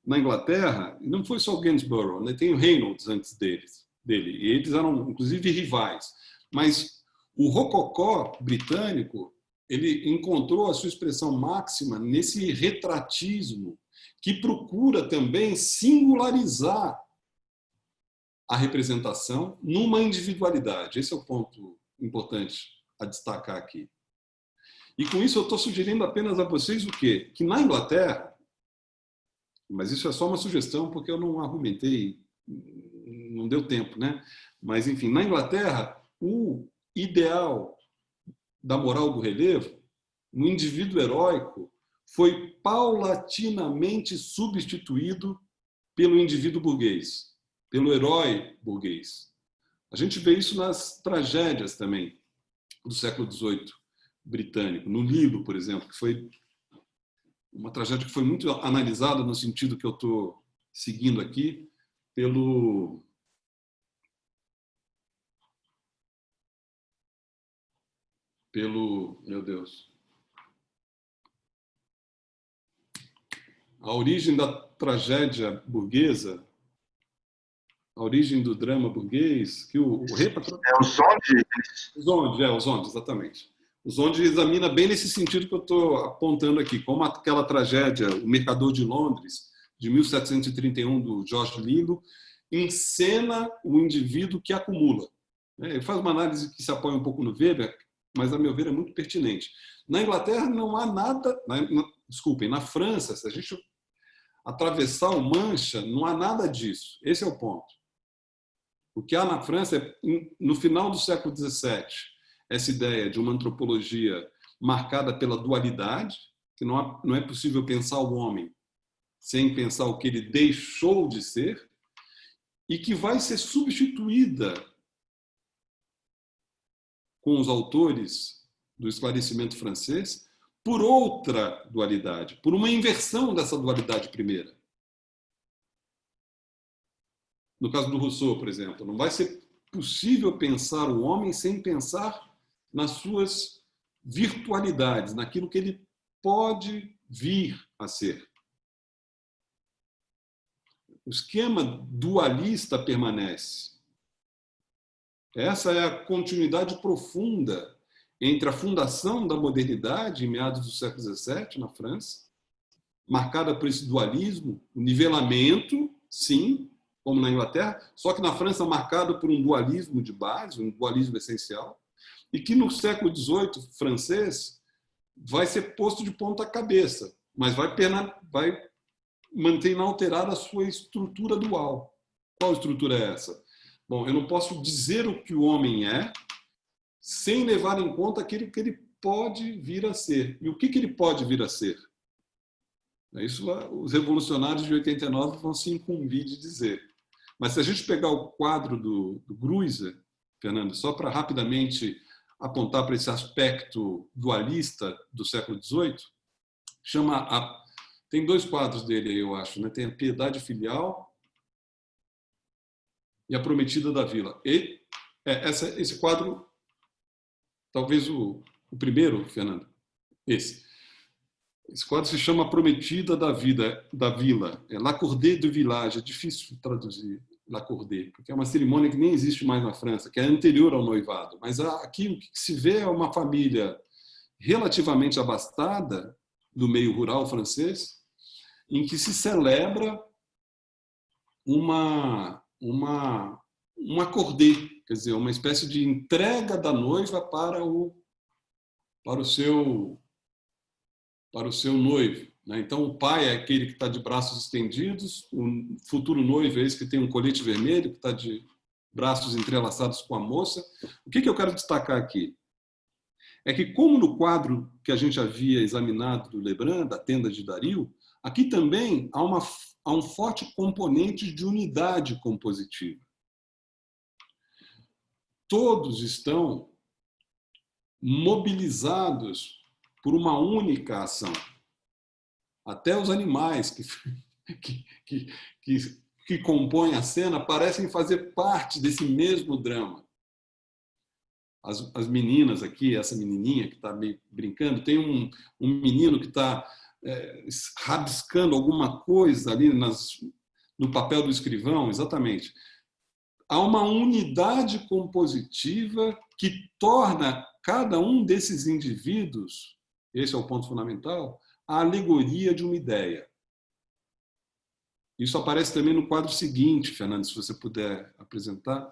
na Inglaterra, não foi só o Gainsborough, né? Tem o Reynolds antes dele, e eles eram inclusive rivais, mas o rococó britânico, ele encontrou a sua expressão máxima nesse retratismo que procura também singularizar a representação numa individualidade. Esse é o ponto importante a destacar aqui. E com isso eu estou sugerindo apenas a vocês o quê? Que na Inglaterra, mas isso é só uma sugestão porque eu não argumentei, não deu tempo, né? Mas, enfim, na Inglaterra, o ideal da moral do relevo, o indivíduo heróico, foi paulatinamente substituído pelo indivíduo burguês, pelo herói burguês. A gente vê isso nas tragédias também do século XVIII britânico. No Nilo, por exemplo, que foi uma tragédia que foi muito analisada no sentido que eu estou seguindo aqui pelo meu Deus, a origem da tragédia burguesa, a origem do drama burguês, que o É o Zonde? O Zonde, exatamente. O Zonde examina bem nesse sentido que eu estou apontando aqui, como aquela tragédia, O Mercador de Londres, de 1731, do George Lindo, encena o indivíduo que acumula. Ele faz uma análise que se apoia um pouco no Weber, mas, a meu ver, é muito pertinente. Na Inglaterra não há nada... Desculpem, na França, se a gente atravessar o Mancha, não há nada disso. Esse é o ponto. O que há na França é, no final do século XVII, essa ideia de uma antropologia marcada pela dualidade, que não é possível pensar o homem sem pensar o que ele deixou de ser, e que vai ser substituída com os autores do esclarecimento francês por outra dualidade, por uma inversão dessa dualidade primeira. No caso do Rousseau, por exemplo, não vai ser possível pensar o homem sem pensar nas suas virtualidades, naquilo que ele pode vir a ser. O esquema dualista permanece. Essa é a continuidade profunda entre a fundação da modernidade, em meados do século XVII, na França, marcada por esse dualismo, o nivelamento, sim, como na Inglaterra, só que na França marcado por um dualismo de base, um dualismo essencial, e que no século XVIII francês vai ser posto de ponta cabeça, mas vai manter inalterada a sua estrutura dual. Qual estrutura é essa? Bom, eu não posso dizer o que o homem é sem levar em conta aquilo que ele pode vir a ser. E o que ele pode vir a ser? Isso os revolucionários de 89 vão se incumbir de dizer. Mas se a gente pegar o quadro do Greuze, Fernando, só para rapidamente apontar para esse aspecto dualista do século XVIII, tem dois quadros dele aí, eu acho, né? Tem a Piedade Filial e a Prometida da Vila. Esse quadro, talvez o primeiro, Fernando, esse. Esse quadro se chama A Prometida da Vida, da Vila. É La Cordée du Village, é difícil traduzir La Cordée, porque é uma cerimônia que nem existe mais na França, que é anterior ao noivado. Mas aqui o que se vê é uma família relativamente abastada do meio rural francês, em que se celebra uma cordée, quer dizer, uma espécie de entrega da noiva para o seu noivo. Então, o pai é aquele que está de braços estendidos, o futuro noivo é esse que tem um colete vermelho, que está de braços entrelaçados com a moça. O que eu quero destacar aqui? É que, como no quadro que a gente havia examinado do Lebrun, da tenda de Dario, aqui também há um forte componente de unidade compositiva. Todos estão mobilizados por uma única ação. Até os animais que compõem a cena parecem fazer parte desse mesmo drama. As meninas aqui, essa menininha que está meio brincando, tem um menino que está rabiscando alguma coisa ali no papel do escrivão, exatamente. Há uma unidade compositiva que torna cada um desses indivíduos, esse é o ponto fundamental, a alegoria de uma ideia. Isso aparece também no quadro seguinte, Fernando, se você puder apresentar,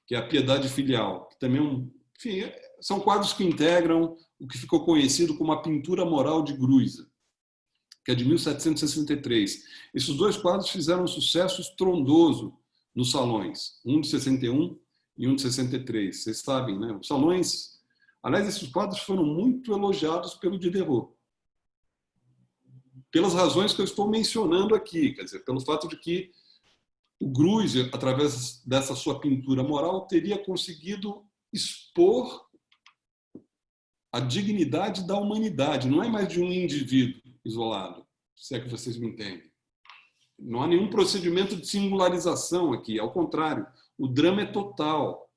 que é a Piedade Filial, que também enfim, são quadros que integram o que ficou conhecido como a pintura moral de Greuze, que é de 1763. Esses dois quadros fizeram um sucesso estrondoso nos salões, um de 61 e um de 63. Vocês sabem, né? Os salões... Aliás, esses quadros foram muito elogiados pelo Diderot, pelas razões que eu estou mencionando aqui, quer dizer, pelo fato de que o Greuze, através dessa sua pintura moral, teria conseguido expor a dignidade da humanidade, não é mais de um indivíduo isolado, se é que vocês me entendem. Não há nenhum procedimento de singularização aqui, ao contrário, o drama é total.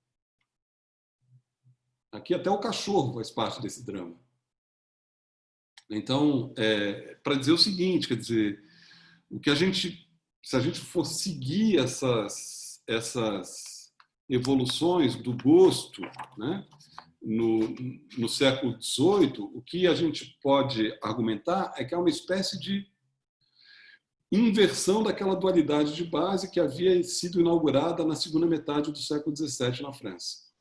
Aqui até o cachorro faz parte desse drama. Então, para dizer o seguinte, quer dizer, se a gente for seguir essas evoluções do gosto, né, no século XVIII, o que a gente pode argumentar é que há uma espécie de inversão daquela dualidade de base que havia sido inaugurada na segunda metade do século XVII na França.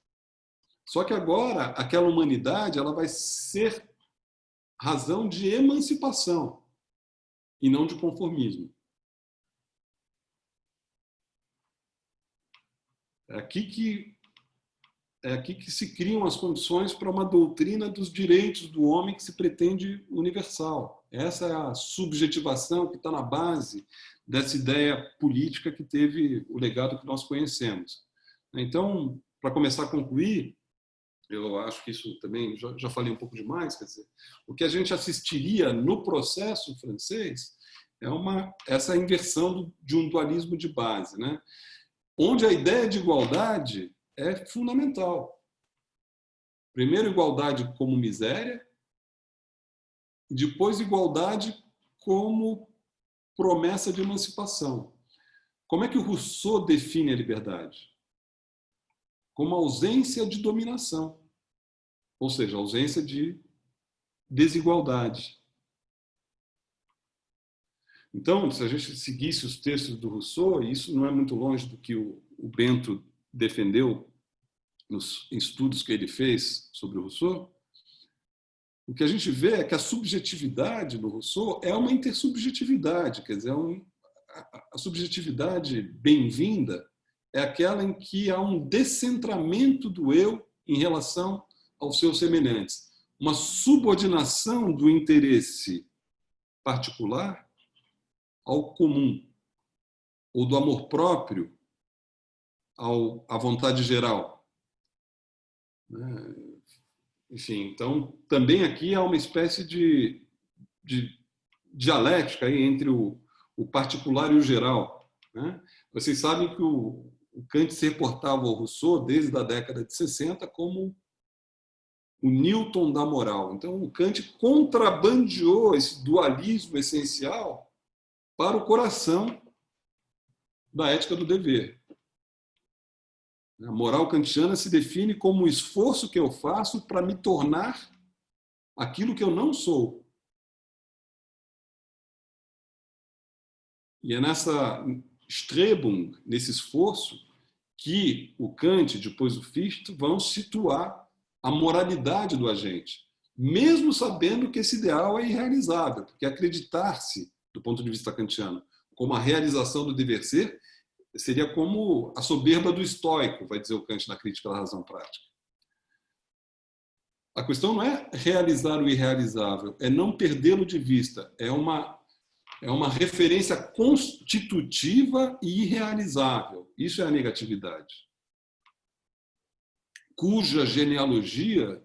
Só que agora, aquela humanidade ela vai ser razão de emancipação e não de conformismo. É aqui que se criam as condições para uma doutrina dos direitos do homem que se pretende universal. Essa é a subjetivação que está na base dessa ideia política que teve o legado que nós conhecemos. Então, para começar a concluir, eu acho que isso também, já falei um pouco demais, quer dizer, o que a gente assistiria no processo francês é essa inversão de um dualismo de base, né? Onde a ideia de igualdade é fundamental. Primeiro, igualdade como miséria, e depois, igualdade como promessa de emancipação. Como é que o Rousseau define a liberdade? Como ausência de dominação, ou seja, ausência de desigualdade. Então, se a gente seguisse os textos do Rousseau, e isso não é muito longe do que o Bento defendeu nos estudos que ele fez sobre o Rousseau, o que a gente vê é que a subjetividade no Rousseau é uma intersubjetividade, quer dizer, a subjetividade bem-vinda é aquela em que há um descentramento do eu em relação aos seus semelhantes, uma subordinação do interesse particular ao comum, ou do amor próprio à vontade geral. Enfim, então, também aqui há uma espécie de dialética aí entre o particular e o geral. Vocês sabem que o Kant se reportava ao Rousseau desde a década de 60 como o Newton da moral. Então, o Kant contrabandeou esse dualismo essencial para o coração da ética do dever. A moral kantiana se define como o esforço que eu faço para me tornar aquilo que eu não sou. E é nessa Strebung, nesse esforço, que o Kant, depois o Fichte, vão situar a moralidade do agente, mesmo sabendo que esse ideal é irrealizável, porque acreditar-se, do ponto de vista kantiano, como a realização do dever ser, seria como a soberba do estoico, vai dizer o Kant na Crítica da Razão Prática. A questão não é realizar o irrealizável, é não perdê-lo de vista, é uma referência constitutiva e irrealizável. Isso é a negatividade, cuja genealogia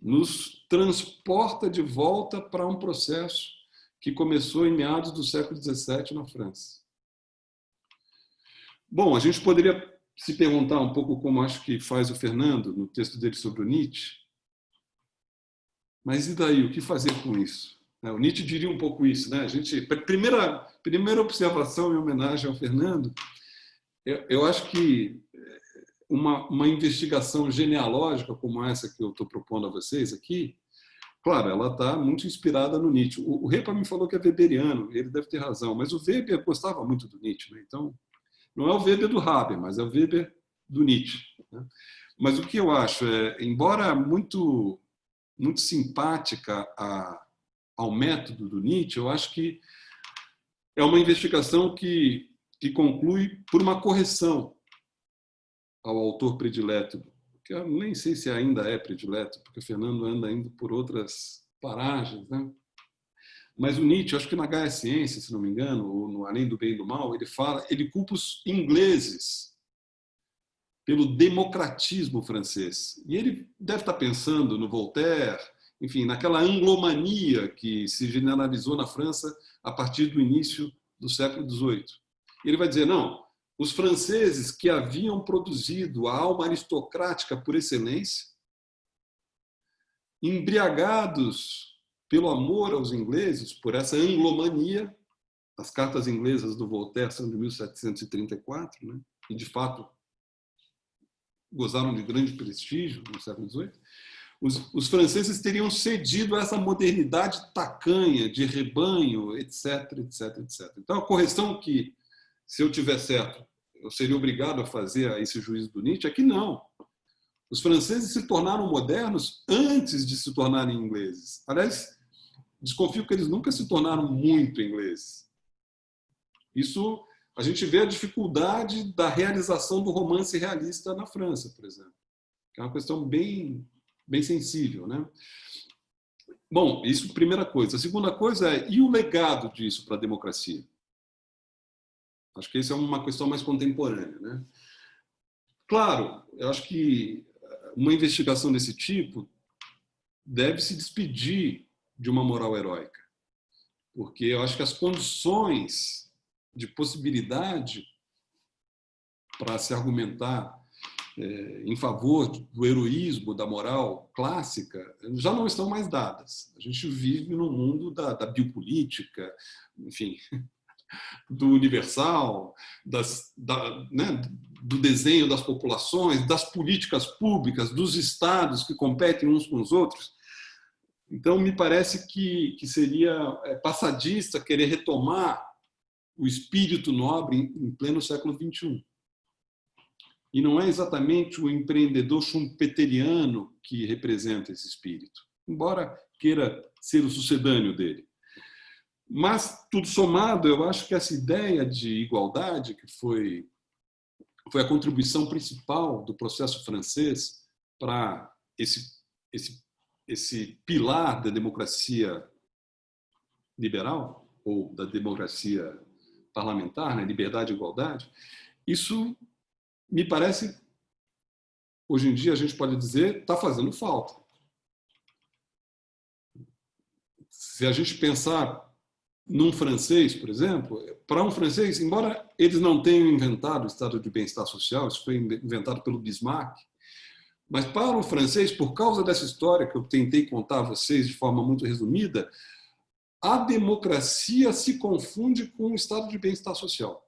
nos transporta de volta para um processo que começou em meados do século XVII na França. Bom, a gente poderia se perguntar um pouco como acho que faz o Fernando no texto dele sobre o Nietzsche, mas e daí? O que fazer com isso? O Nietzsche diria um pouco isso, né? Primeira observação em homenagem ao Fernando, eu acho que uma investigação genealógica como essa que eu estou propondo a vocês aqui, claro, ela está muito inspirada no Nietzsche. O Repa me falou que é weberiano, ele deve ter razão, mas o Weber gostava muito do Nietzsche, né? Então, não é o Weber do Haber, mas é o Weber do Nietzsche, né? Mas o que eu acho é, embora muito simpática ao método do Nietzsche, eu acho que é uma investigação que conclui por uma correção ao autor predileto, que eu nem sei se ainda é predileto, porque o Fernando anda indo por outras paragens, né? Mas o Nietzsche, acho que na Gaia Ciência, se não me engano, ou no Além do Bem e do Mal, ele culpa os ingleses pelo democratismo francês. E ele deve estar pensando no Voltaire, enfim, naquela anglomania que se generalizou na França a partir do início do século XVIII. Ele vai dizer, não, os franceses que haviam produzido a alma aristocrática por excelência, embriagados pelo amor aos ingleses, por essa anglomania, as cartas inglesas do Voltaire são de 1734, né? E, de fato, gozaram de grande prestígio no século XVIII, os franceses teriam cedido a essa modernidade tacanha, de rebanho, etc, etc, etc. Então, a correção que, se eu tiver certo, eu seria obrigado a fazer a esse juízo do Nietzsche é que não. Os franceses se tornaram modernos antes de se tornarem ingleses. Aliás, desconfio que eles nunca se tornaram muito ingleses. Isso, a gente vê a dificuldade da realização do romance realista na França, por exemplo, que é uma questão bem sensível, né? Bom, isso primeira coisa. A segunda coisa é, e o legado disso para a democracia? Acho que isso é uma questão mais contemporânea, né? Claro, eu acho que uma investigação desse tipo deve se despedir de uma moral heróica, porque eu acho que as condições de possibilidade para se argumentar em favor do heroísmo, da moral clássica, já não estão mais dadas. A gente vive no mundo da biopolítica, enfim, do universal, do desenho das populações, das políticas públicas, dos estados que competem uns com os outros. Então, me parece que seria passadista querer retomar o espírito nobre em pleno século XXI. E não é exatamente o empreendedor schumpeteriano que representa esse espírito, embora queira ser o sucedâneo dele. Mas, tudo somado, eu acho que essa ideia de igualdade, que foi a contribuição principal do processo francês para esse pilar da democracia liberal, ou da democracia parlamentar, né, liberdade e igualdade, isso me parece, hoje em dia a gente pode dizer, está fazendo falta. Se a gente pensar num francês, por exemplo, para um francês, embora eles não tenham inventado o estado de bem-estar social, isso foi inventado pelo Bismarck, Mas para o francês, por causa dessa história que eu tentei contar a vocês de forma muito resumida, a democracia se confunde com o estado de bem-estar social.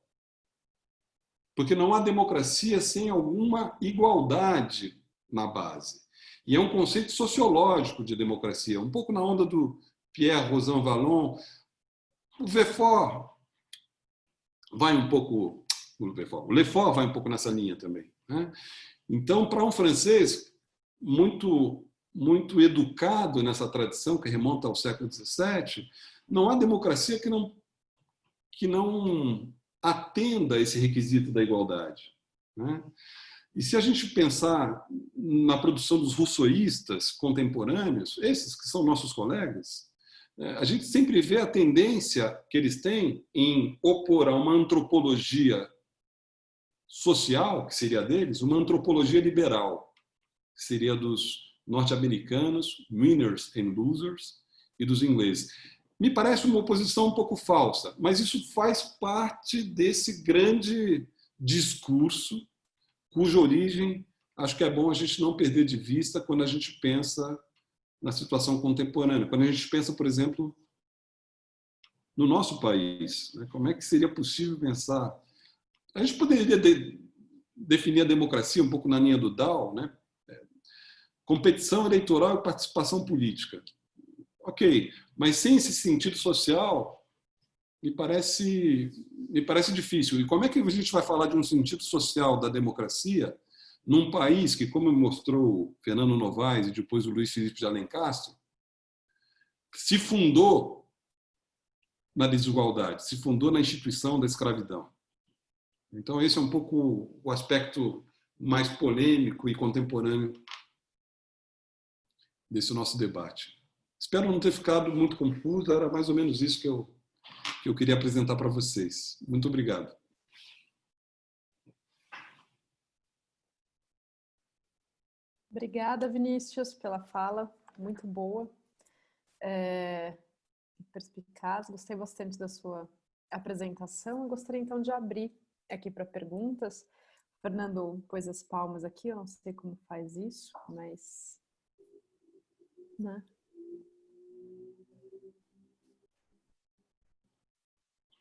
Porque não há democracia sem alguma igualdade na base. E é um conceito sociológico de democracia, um pouco na onda do Pierre Rosan Vallon. O Lefort vai um pouco nessa linha também, né? Então, para um francês muito educado nessa tradição que remonta ao século XVII, não há democracia que não atenda a esse requisito da igualdade, né? E se a gente pensar na produção dos rousseauistas contemporâneos, esses que são nossos colegas, a gente sempre vê a tendência que eles têm em opor a uma antropologia social, que seria deles, uma antropologia liberal, que seria dos norte-americanos, winners and losers, e dos ingleses. Me parece uma oposição um pouco falsa, mas isso faz parte desse grande discurso, cuja origem acho que é bom a gente não perder de vista quando a gente pensa na situação contemporânea. Quando a gente pensa, por exemplo, no nosso país, né? Como é que seria possível pensar? A gente poderia definir a democracia um pouco na linha do Dow, né? Competição eleitoral e participação política. Ok, mas sem esse sentido social, me parece difícil. E como é que a gente vai falar de um sentido social da democracia num país que, como mostrou Fernando Novaes e depois o Luiz Felipe de Alencastro, se fundou na desigualdade, se fundou na instituição da escravidão. Então, esse é um pouco o aspecto mais polêmico e contemporâneo desse nosso debate. Espero não ter ficado muito confuso, era mais ou menos isso que eu queria apresentar para vocês. Muito obrigado. Obrigada, Vinícius, pela fala, muito boa, perspicaz, gostei bastante da sua apresentação. Eu gostaria, então, de abrir aqui para perguntas. O Fernando pôs as palmas aqui, eu não sei como faz isso, mas... né?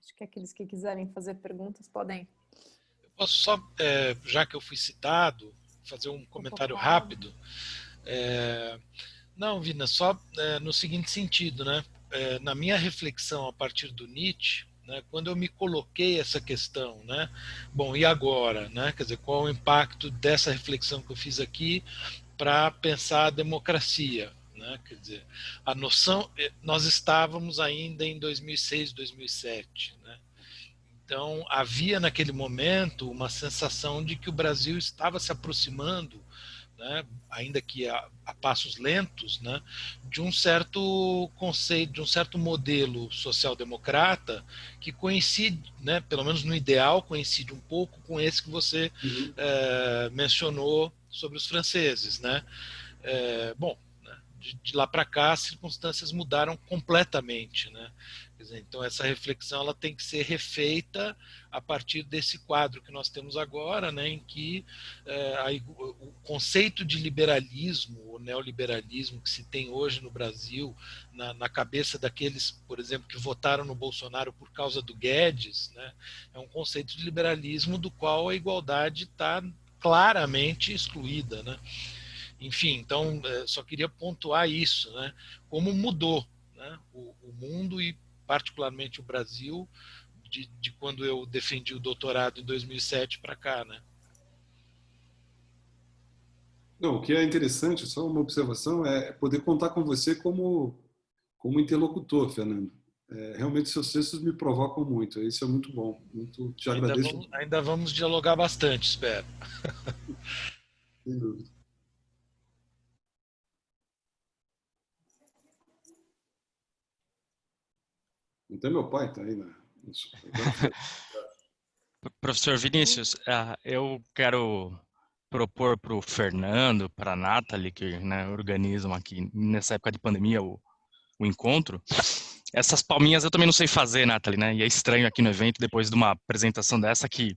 Acho que aqueles que quiserem fazer perguntas podem. Eu posso só, já que eu fui citado, fazer um comentário rápido. Não, Vina, só no seguinte sentido, né? Na minha reflexão a partir do Nietzsche, né, quando eu me coloquei essa questão, né? Bom, e agora, né? Quer dizer, qual é o impacto dessa reflexão que eu fiz aqui para pensar a democracia, né? Quer dizer, a noção, nós estávamos ainda em 2006, 2007, né? Então, havia naquele momento uma sensação de que o Brasil estava se aproximando, né, ainda que a passos lentos, né, de um certo conceito, de um certo modelo social-democrata que coincide, né, pelo menos no ideal, coincide um pouco com esse que você mencionou sobre os franceses, né? Bom, né, de lá para cá as circunstâncias mudaram completamente, né? Quer dizer, então essa reflexão ela tem que ser refeita a partir desse quadro que nós temos agora, né, em que o conceito de liberalismo, o neoliberalismo que se tem hoje no Brasil, na cabeça daqueles, por exemplo, que votaram no Bolsonaro por causa do Guedes, né, é um conceito de liberalismo do qual a igualdade está claramente excluída, né? Enfim, então só queria pontuar isso, né, como mudou, né, o mundo e particularmente o Brasil, de quando eu defendi o doutorado em 2007 para cá, né? Não, o que é interessante, só uma observação, é poder contar com você como interlocutor, Fernando. Realmente seus textos me provocam muito, isso é muito bom, muito te agradeço. Ainda vamos dialogar bastante, espero. Sem dúvida. Então meu pai está aí, né? Professor Vinícius, eu quero propor para o Fernando, para a Nathalie, que, né, organizam aqui nessa época de pandemia o encontro. Essas palminhas eu também não sei fazer, Nathalie, né? E é estranho aqui no evento, depois de uma apresentação dessa, que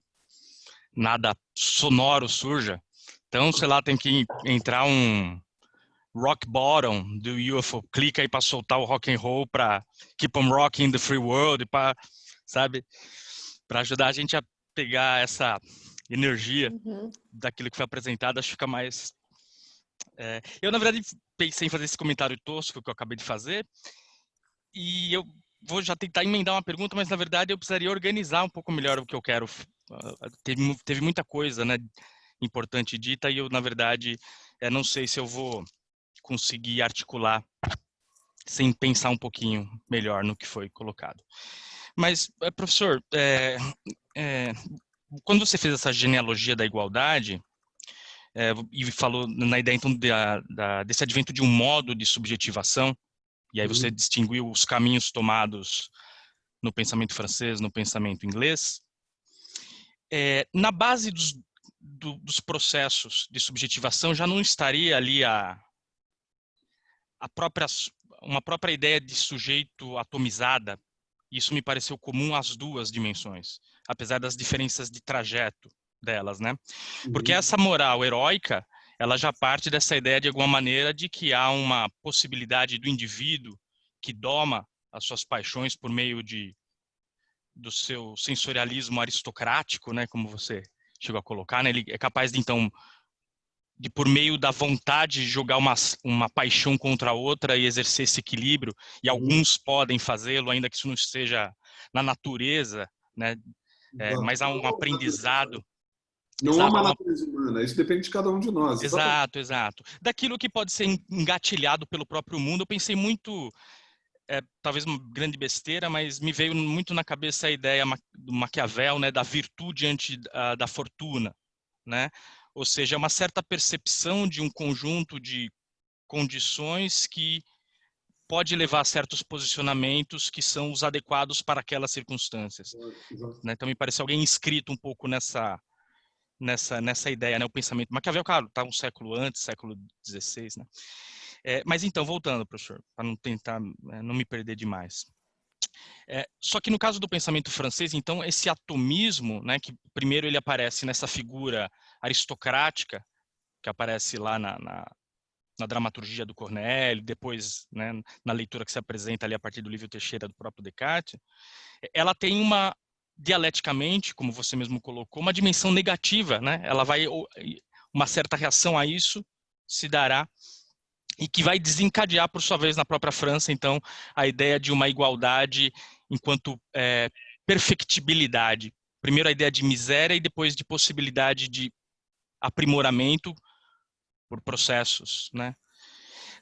nada sonoro surja. Então, sei lá, tem que entrar um rock bottom do UFO, clica aí para soltar o rock and roll, para keep on rocking the free world, para, sabe, para ajudar a gente a pegar essa energia daquilo que foi apresentado, acho que fica mais... Eu, na verdade, pensei em fazer esse comentário tosco que eu acabei de fazer, e eu vou já tentar emendar uma pergunta, mas, na verdade, eu precisaria organizar um pouco melhor o que eu quero. Teve muita coisa, né, importante dita, e eu, na verdade, não sei se eu vou conseguir articular sem pensar um pouquinho melhor no que foi colocado. Mas, professor, quando você fez essa genealogia da igualdade, e falou na ideia, então, desse advento de um modo de subjetivação, e aí você distinguiu os caminhos tomados no pensamento francês, no pensamento inglês, na base dos processos de subjetivação já não estaria ali uma própria ideia de sujeito atomizada. Isso me pareceu comum às duas dimensões, apesar das diferenças de trajeto delas, né? Porque essa moral heróica, ela já parte dessa ideia, de alguma maneira, de que há uma possibilidade do indivíduo que doma as suas paixões por meio do seu sensorialismo aristocrático, né? Como você chegou a colocar, né? Ele é capaz de, então, por meio da vontade, jogar uma paixão contra a outra e exercer esse equilíbrio, e alguns podem fazê-lo, ainda que isso não esteja na natureza, né? Mas há um aprendizado. Não há uma natureza humana, isso depende de cada um de nós. Exato, exato. Daquilo que pode ser engatilhado pelo próprio mundo, eu pensei muito, talvez uma grande besteira, mas me veio muito na cabeça a ideia do Maquiavel, né, da virtude ante da fortuna, né? Ou seja, uma certa percepção de um conjunto de condições que pode levar a certos posicionamentos que são os adequados para aquelas circunstâncias. Né? Então, me parece alguém inscrito um pouco nessa ideia, né? O pensamento Maquiavel, claro, está um século antes, século XVI, né? Mas então, voltando, professor, para não tentar não me perder demais. Só que no caso do pensamento francês, então, esse atomismo, né, que primeiro ele aparece nessa figura aristocrática, que aparece lá na dramaturgia do Cornélio, depois, né, na leitura que se apresenta ali a partir do livro Teixeira do próprio Descartes, ela tem dialeticamente, como você mesmo colocou, uma dimensão negativa, né? Ela vai, uma certa reação a isso se dará, e que vai desencadear, por sua vez, na própria França, então, a ideia de uma igualdade enquanto perfectibilidade. Primeiro a ideia de miséria e depois de possibilidade de aprimoramento por processos, né?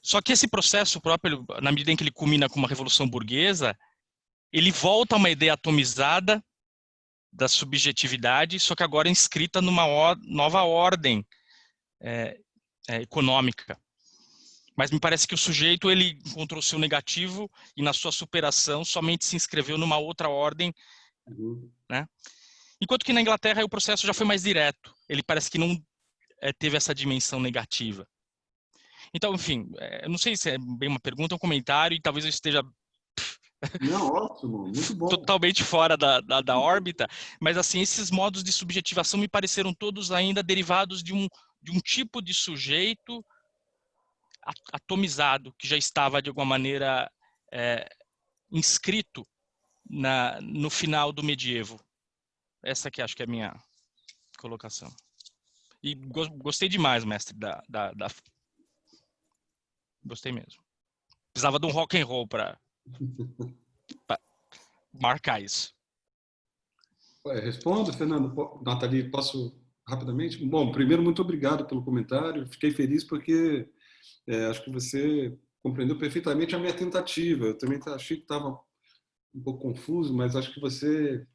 Só que esse processo próprio, na medida em que ele culmina com uma revolução burguesa, ele volta a uma ideia atomizada da subjetividade, só que agora inscrita numa nova ordem econômica. Mas me parece que o sujeito ele encontrou o seu negativo e na sua superação somente se inscreveu numa outra ordem, né? Enquanto que na Inglaterra o processo já foi mais direto. Ele parece que não teve essa dimensão negativa. Então, enfim, eu não sei se é bem uma pergunta ou um comentário, e talvez eu esteja não, ótimo, muito bom. Totalmente fora da órbita, mas assim, esses modos de subjetivação me pareceram todos ainda derivados de um tipo de sujeito atomizado, que já estava de alguma maneira inscrito no final do medievo. Essa que acho que é a minha colocação. E gostei demais, mestre, gostei mesmo. Precisava de um rock and roll para marcar isso. Respondo, Fernando. Nathalie, posso rapidamente? Bom, primeiro, muito obrigado pelo comentário. Fiquei feliz porque acho que você compreendeu perfeitamente a minha tentativa. Eu também achei que estava um pouco confuso, mas acho que você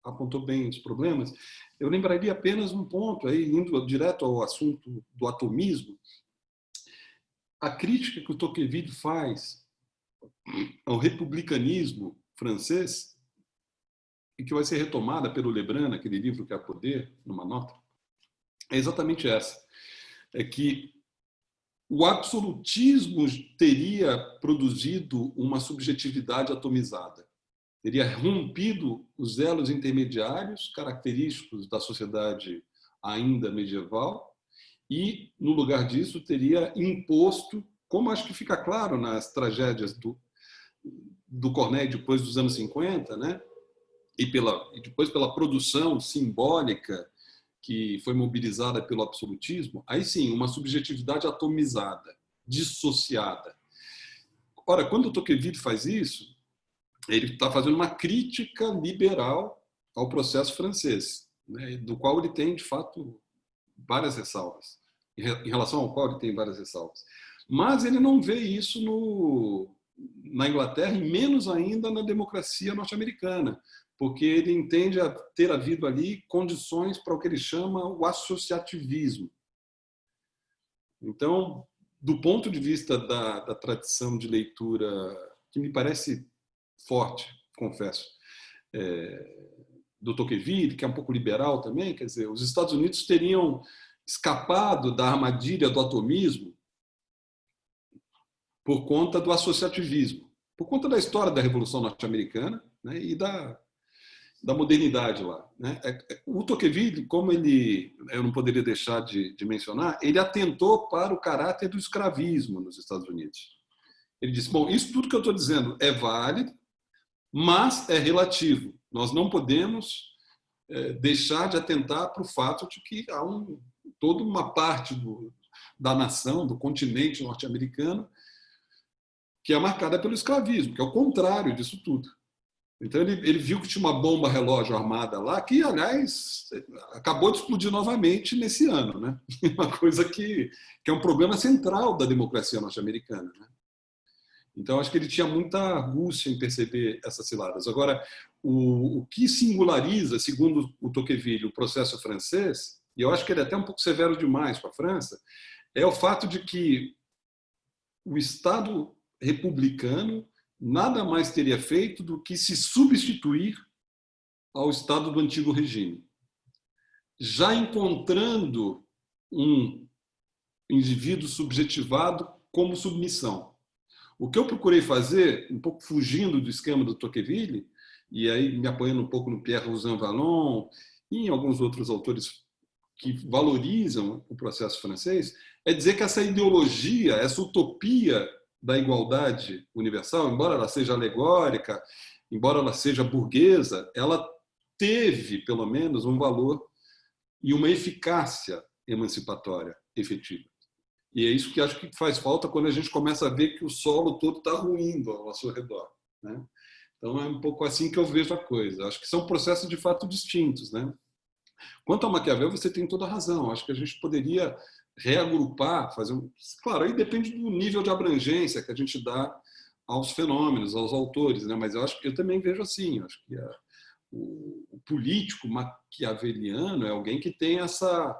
apontou bem os problemas. Eu lembraria apenas um ponto, aí, indo direto ao assunto do atomismo. A crítica que o Tocqueville faz ao republicanismo francês, e que vai ser retomada pelo Lebrun, naquele livro que é Poder, numa nota, é exatamente essa. É que o absolutismo teria produzido uma subjetividade atomizada. Teria rompido os elos intermediários característicos da sociedade ainda medieval e, no lugar disso, teria imposto, como acho que fica claro nas tragédias do Corneille depois dos anos 50, né? E depois pela produção simbólica que foi mobilizada pelo absolutismo, aí sim, uma subjetividade atomizada, dissociada. Ora, quando o Tocqueville faz isso, ele está fazendo uma crítica liberal ao processo francês, né, do qual ele tem, de fato, várias ressalvas, em relação ao qual ele tem várias ressalvas. Mas ele não vê isso na Inglaterra e menos ainda na democracia norte-americana, porque ele entende ter havido ali condições para o que ele chama o associativismo. Então, do ponto de vista da tradição de leitura, que me parece forte, confesso, do Tocqueville, que é um pouco liberal também, quer dizer, os Estados Unidos teriam escapado da armadilha do atomismo por conta do associativismo, por conta da história da Revolução Norte-Americana, né, e da modernidade lá, né? O Tocqueville, como eu não poderia deixar de mencionar, ele atentou para o caráter do escravismo nos Estados Unidos. Ele disse, bom, isso tudo que eu estou dizendo é válido, mas é relativo. Nós não podemos deixar de atentar para o fato de que há toda uma parte da nação, do continente norte-americano, que é marcada pelo escravismo, que é o contrário disso tudo. Então ele viu que tinha uma bomba relógio armada lá, que, aliás, acabou de explodir novamente nesse ano, né? Uma coisa que é um problema central da democracia norte-americana, né? Então, acho que ele tinha muita angústia em perceber essas ciladas. Agora, o que singulariza, segundo o Tocqueville, o processo francês, e eu acho que ele é até um pouco severo demais com a França, é o fato de que o Estado republicano nada mais teria feito do que se substituir ao Estado do antigo regime, já encontrando um indivíduo subjetivado como submissão. O que eu procurei fazer, um pouco fugindo do esquema do Tocqueville, e aí me apoiando um pouco no Pierre Rosan Vallon e em alguns outros autores que valorizam o processo francês, é dizer que essa ideologia, essa utopia da igualdade universal, embora ela seja alegórica, embora ela seja burguesa, ela teve, pelo menos, um valor e uma eficácia emancipatória efetiva. E é isso que acho que faz falta quando a gente começa a ver que o solo todo está ruindo ao seu redor, né? Então, é um pouco assim que eu vejo a coisa. Acho que são processos de fato distintos, né? Quanto ao Maquiavel, você tem toda a razão. Acho que a gente poderia reagrupar, claro, aí depende do nível de abrangência que a gente dá aos fenômenos, aos autores, né? Mas eu também vejo assim. Acho que o político maquiaveliano é alguém que tem essa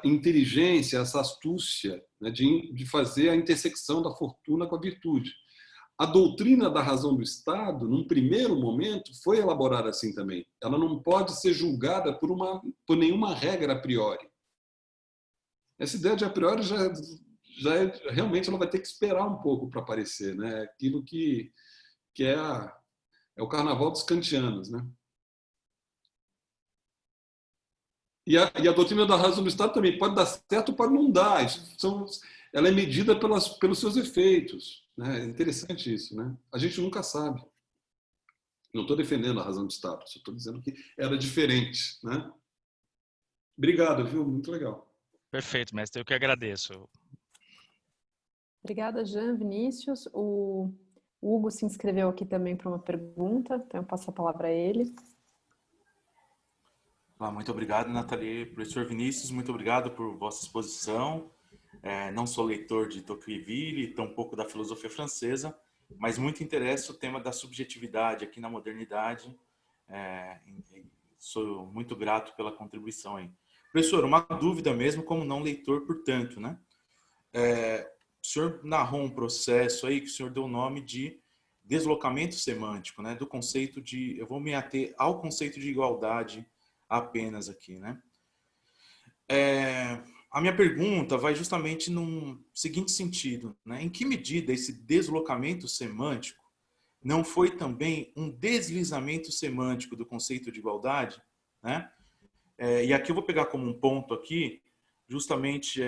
inteligência, essa astúcia, né, de fazer a intersecção da fortuna com a virtude. A doutrina da razão do Estado, num primeiro momento, foi elaborada assim também. Ela não pode ser julgada por nenhuma regra a priori. Essa ideia de a priori realmente ela vai ter que esperar um pouco para aparecer, né? Aquilo que é o carnaval dos kantianos, né? E a doutrina da razão do Estado também pode dar certo ou pode não dar. Ela é medida pelos seus efeitos, né? É interessante isso, né? A gente nunca sabe. Não estou defendendo a razão do Estado, só estou dizendo que era diferente, né? Obrigado, viu? Muito legal. Perfeito, mestre. Eu que agradeço. Obrigada, Jean, Vinícius. O Hugo se inscreveu aqui também para uma pergunta, então eu passo a palavra a ele. Muito obrigado, Nathalie. Professor Vinícius, muito obrigado por vossa exposição. Não sou leitor de Tocqueville, tampouco da filosofia francesa, mas muito interessa o tema da subjetividade aqui na modernidade. Sou muito grato pela contribuição aí. Professor, uma dúvida mesmo como não leitor, portanto, né? O senhor narrou um processo aí que o senhor deu o nome de deslocamento semântico, né? Do conceito de... Eu vou me ater ao conceito de igualdade apenas aqui, né? A minha pergunta vai justamente num seguinte sentido, né? Em que medida esse deslocamento semântico não foi também um deslizamento semântico do conceito de igualdade, né? E aqui eu vou pegar como um ponto aqui justamente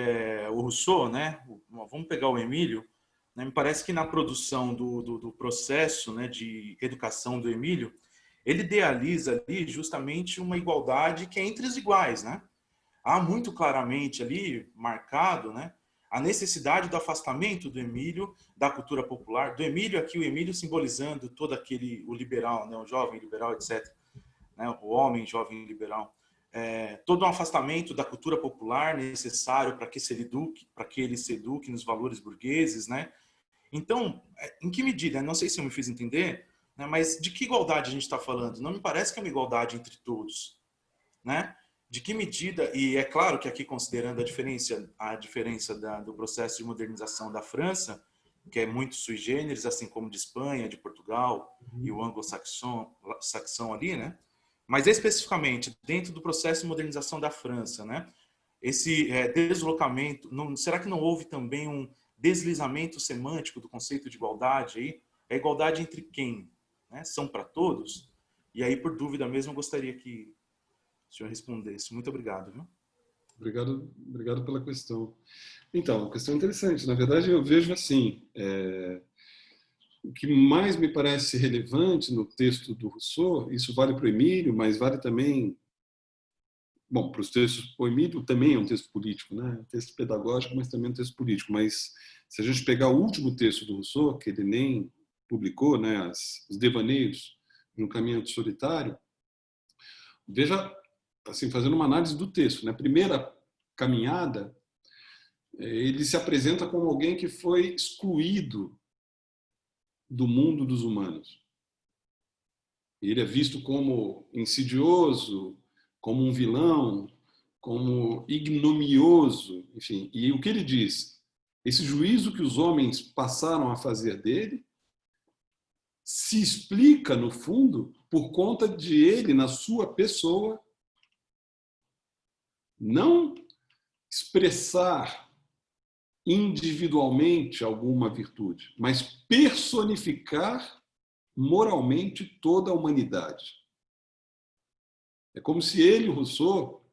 o Rousseau, né? Vamos pegar o Emílio, né? Me parece que na produção do processo, né, de educação do Emílio, ele idealiza ali justamente uma igualdade que é entre os iguais, né? Há muito claramente ali marcado, né, a necessidade do afastamento do Emílio da cultura popular, do Emílio aqui, o Emílio simbolizando todo aquele, o liberal, né, o jovem liberal, etc., né, o homem jovem liberal, todo um afastamento da cultura popular necessário para que ele se eduque nos valores burgueses, né? Então, em que medida? Não sei se eu me fiz entender, né, mas de que igualdade a gente está falando? Não me parece que é uma igualdade entre todos, né? De que medida, e é claro que aqui considerando a diferença do processo de modernização da França, que é muito sui generis, assim como de Espanha, de Portugal e o anglo-saxão ali, né? Mas especificamente dentro do processo de modernização da França, né? Esse deslocamento, será que não houve também um deslizamento semântico do conceito de igualdade aí? É igualdade entre quem? Né? São para todos? E aí, por dúvida mesmo, eu gostaria que o senhor respondesse. Muito obrigado. Viu? Obrigado pela questão. Então, uma questão interessante. Na verdade, eu vejo assim, o que mais me parece relevante no texto do Rousseau, isso vale para o Emílio, mas vale também, bom, para os textos, o Emílio também é um texto político, né? Um texto pedagógico, mas também um texto político. Mas se a gente pegar o último texto do Rousseau, que ele nem publicou, né, os devaneios no Caminho Solitário, veja, assim, fazendo uma análise do texto, na primeira caminhada, ele se apresenta como alguém que foi excluído do mundo dos humanos. Ele é visto como insidioso, como um vilão, como ignominioso, enfim. E o que ele diz? Esse juízo que os homens passaram a fazer dele se explica, no fundo, por conta de ele, na sua pessoa, não expressar individualmente alguma virtude, mas personificar moralmente toda a humanidade. É como se ele, Rousseau,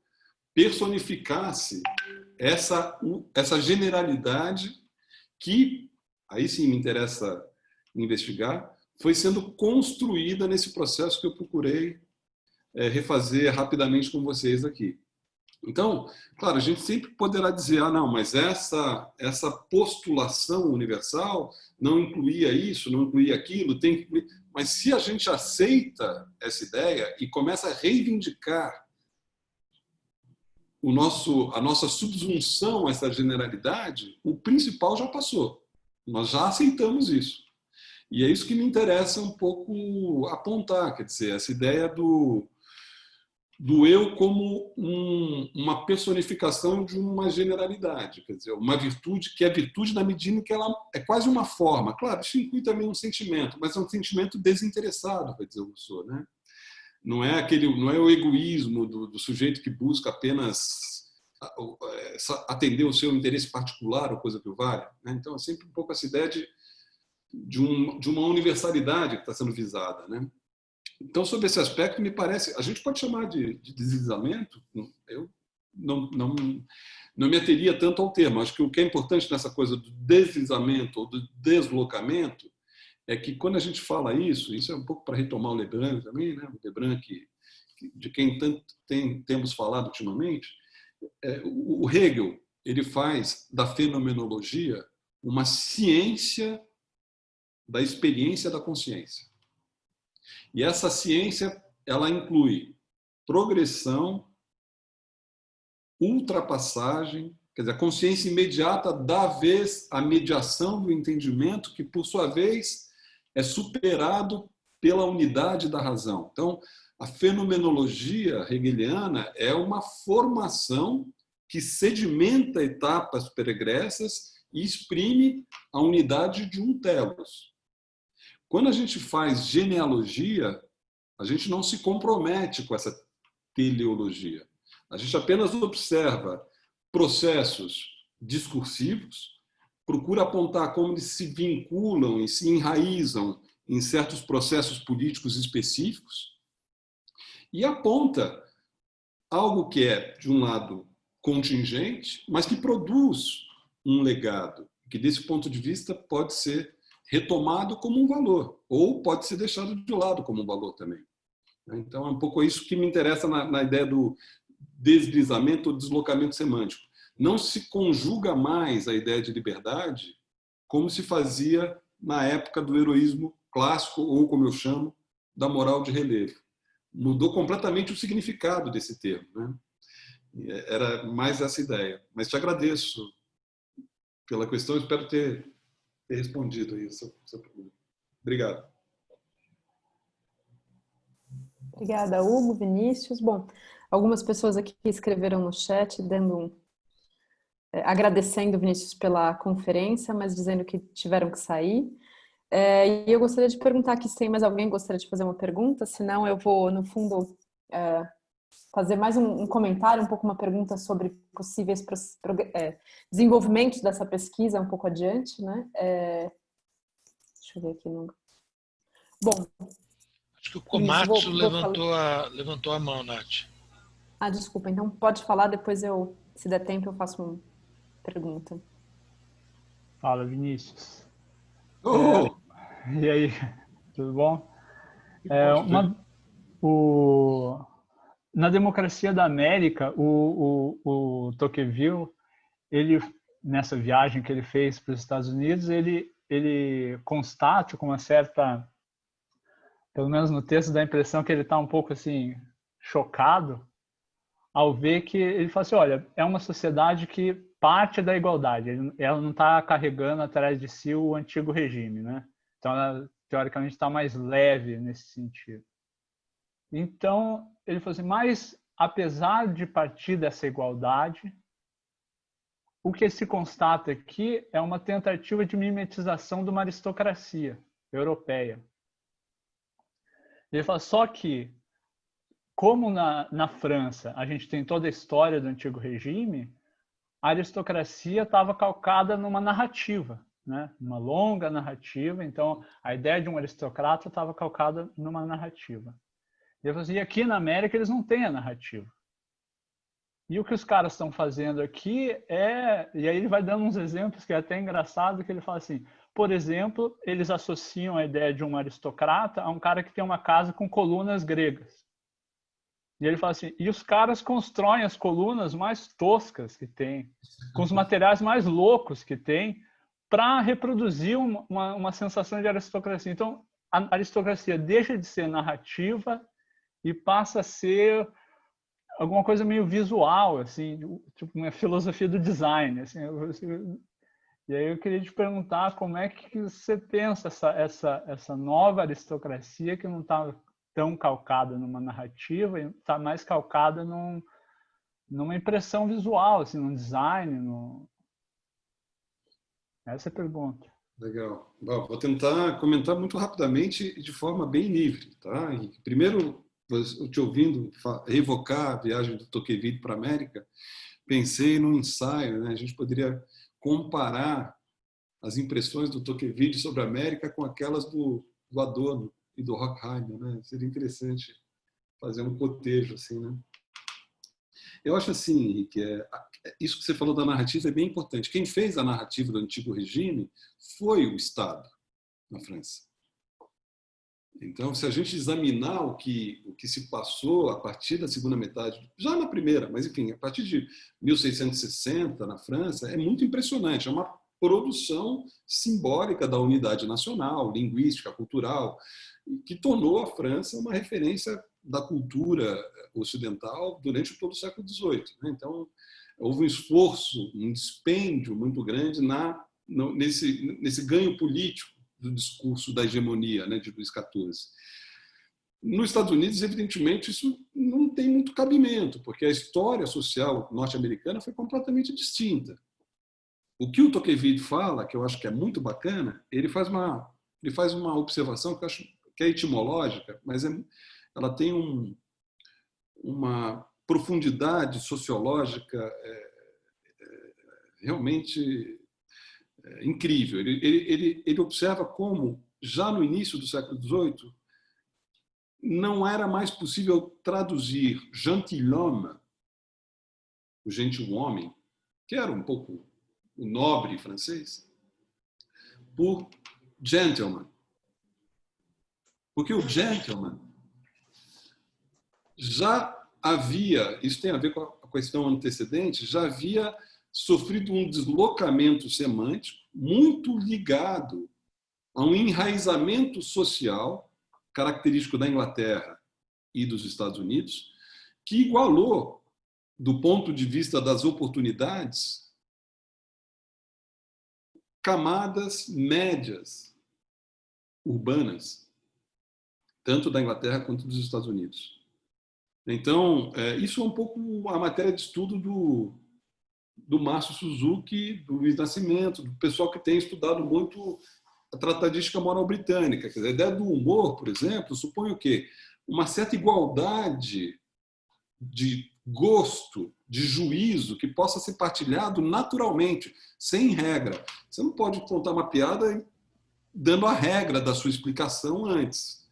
personificasse essa generalidade que, aí sim me interessa investigar, foi sendo construída nesse processo que eu procurei refazer rapidamente com vocês aqui. Então, claro, a gente sempre poderá dizer, não, mas essa postulação universal não incluía isso, não incluía aquilo, tem que incluir. Mas se a gente aceita essa ideia e começa a reivindicar a nossa subsunção a essa generalidade, o principal já passou. Nós já aceitamos isso. E é isso que me interessa um pouco apontar, quer dizer, essa ideia do eu como uma personificação de uma generalidade, quer dizer, uma virtude que é virtude na medida em que ela é quase uma forma. Claro, isso inclui também um sentimento, mas é um sentimento desinteressado, vai dizer o Rousseau, né? Não é o egoísmo do sujeito que busca apenas atender o seu interesse particular ou coisa que o valha, né? Então é sempre um pouco essa ideia de uma universalidade que está sendo visada, né? Então, sobre esse aspecto, me parece, a gente pode chamar de deslizamento, eu não me ateria tanto ao termo. Acho que o que é importante nessa coisa do deslizamento ou do deslocamento é que quando a gente fala isso é um pouco para retomar o Lebrun também, né? O Lebrun de quem tanto temos falado ultimamente, o Hegel ele faz da fenomenologia uma ciência da experiência da consciência. E essa ciência, ela inclui progressão, ultrapassagem, quer dizer, a consciência imediata dá vez à mediação do entendimento, que, por sua vez, é superado pela unidade da razão. Então, a fenomenologia hegeliana é uma formação que sedimenta etapas pregressas e exprime a unidade de um telos. Quando a gente faz genealogia, a gente não se compromete com essa teleologia. A gente apenas observa processos discursivos, procura apontar como eles se vinculam e se enraizam em certos processos políticos específicos e aponta algo que é, de um lado, contingente, mas que produz um legado, que desse ponto de vista pode ser retomado como um valor, ou pode ser deixado de lado como um valor também. Então é um pouco isso que me interessa na ideia do deslizamento ou deslocamento semântico. Não se conjuga mais a ideia de liberdade como se fazia na época do heroísmo clássico, ou como eu chamo, da moral de relevo. Mudou completamente o significado desse termo, né? Era mais essa ideia. Mas te agradeço pela questão, espero ter respondido aí essa pergunta. Obrigado. Obrigada, Hugo, Vinícius. Bom, algumas pessoas aqui escreveram no chat, agradecendo, Vinícius, pela conferência, mas dizendo que tiveram que sair. E eu gostaria de perguntar aqui se tem mais alguém que gostaria de fazer uma pergunta, senão eu vou, no fundo, fazer mais um comentário, um pouco uma pergunta sobre possíveis desenvolvimentos dessa pesquisa um pouco adiante, né? Deixa eu ver aqui. Bom, acho que o Komatsu levantou a mão, Nath. Desculpa, então pode falar, depois se der tempo, eu faço uma pergunta. Fala, Vinícius. E aí, tudo bom? Na Democracia da América, o Tocqueville, ele, nessa viagem que ele fez para os Estados Unidos, ele constata com uma certa, pelo menos no texto, dá a impressão que ele está um pouco assim chocado ao ver que ele fala assim, olha, é uma sociedade que parte da igualdade, ela não está carregando atrás de si o antigo regime, né? Então ela teoricamente está mais leve nesse sentido. Então ele falou assim, mas apesar de partir dessa igualdade, o que se constata aqui é uma tentativa de mimetização de uma aristocracia europeia. Ele fala só que, como na França a gente tem toda a história do antigo regime, a aristocracia estava calcada numa narrativa, né? Uma longa narrativa. Então, a ideia de um aristocrata estava calcada numa narrativa. E eu falei assim, e aqui na América eles não têm a narrativa. E o que os caras estão fazendo aqui E aí ele vai dando uns exemplos que é até engraçado, que ele fala assim, por exemplo, eles associam a ideia de um aristocrata a um cara que tem uma casa com colunas gregas. E ele fala assim, e os caras constroem as colunas mais toscas que tem, com os materiais mais loucos que tem, para reproduzir uma sensação de aristocracia. Então, a aristocracia deixa de ser narrativa e passa a ser alguma coisa meio visual, assim, tipo uma filosofia do design. Assim. E aí eu queria te perguntar como é que você pensa essa nova aristocracia que não está tão calcada numa narrativa, está mais calcada numa impressão visual, assim, num design. Essa é a pergunta. Legal. Bom, vou tentar comentar muito rapidamente e de forma bem livre. Tá? Primeiro, eu te ouvindo revocar a viagem do Tocqueville para a América, pensei num ensaio, né? A gente poderia comparar as impressões do Tocqueville sobre a América com aquelas do Adorno e do Horkheimer, né? Seria interessante fazer um cotejo assim, né? Eu acho assim, Henrique, isso que você falou da narrativa é bem importante. Quem fez a narrativa do antigo regime foi o Estado na França. Então, se a gente examinar o que se passou a partir da segunda metade, já na primeira, mas enfim, a partir de 1660 na França, é muito impressionante. É uma produção simbólica da unidade nacional, linguística, cultural, que tornou a França uma referência da cultura ocidental durante todo o século XVIII. Então, houve um esforço, um dispêndio muito grande nesse ganho político do discurso da hegemonia, né, de Luís XIV. Nos Estados Unidos, evidentemente, isso não tem muito cabimento, porque a história social norte-americana foi completamente distinta. O que o Tocqueville fala, que eu acho que é muito bacana, ele faz uma observação que eu acho que é etimológica, mas ela tem uma profundidade sociológica realmente incrível. Ele observa como, já no início do século XVIII, não era mais possível traduzir gentilhomme o gentilhomem, que era um pouco o nobre francês, por gentleman. Porque o gentleman já havia, isso tem a ver com a questão antecedente, já havia sofrido um deslocamento semântico muito ligado a um enraizamento social característico da Inglaterra e dos Estados Unidos, que igualou, do ponto de vista das oportunidades, camadas médias urbanas, tanto da Inglaterra quanto dos Estados Unidos. Então, isso é um pouco a matéria de estudo do Márcio Suzuki, do Luiz Nascimento, do pessoal que tem estudado muito a tratadística moral britânica. Quer dizer, a ideia do humor, por exemplo, supõe o quê? Uma certa igualdade de gosto, de juízo, que possa ser partilhado naturalmente, sem regra. Você não pode contar uma piada dando a regra da sua explicação antes.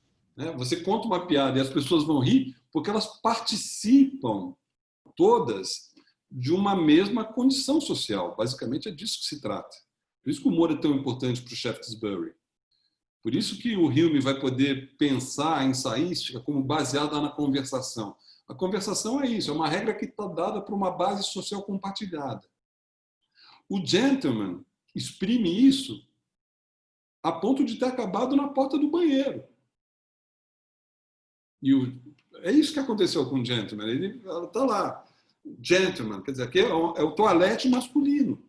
Você conta uma piada e as pessoas vão rir porque elas participam todas de uma mesma condição social. Basicamente é disso que se trata. Por isso que o humor é tão importante para o Shaftesbury. Por isso que o Hume vai poder pensar a ensaística como baseada na conversação. A conversação é isso, é uma regra que está dada por uma base social compartilhada. O gentleman exprime isso a ponto de ter acabado na porta do banheiro. É isso que aconteceu com o gentleman. Ele está lá. Gentleman, quer dizer, aqui é o toalete masculino.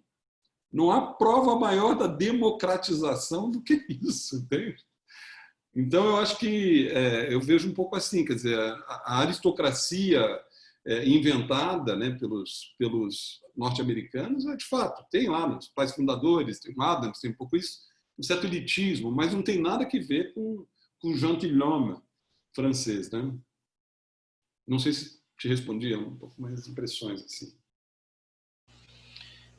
Não há prova maior da democratização do que isso, entende? Então, eu acho que eu vejo um pouco assim, quer dizer, a aristocracia inventada, né, pelos norte-americanos, de fato, tem lá nos pais fundadores, tem o Adams, tem um pouco isso, um certo elitismo, mas não tem nada que ver com o gentilhomme francês, né? Não sei se te respondi, um pouco mais impressões assim.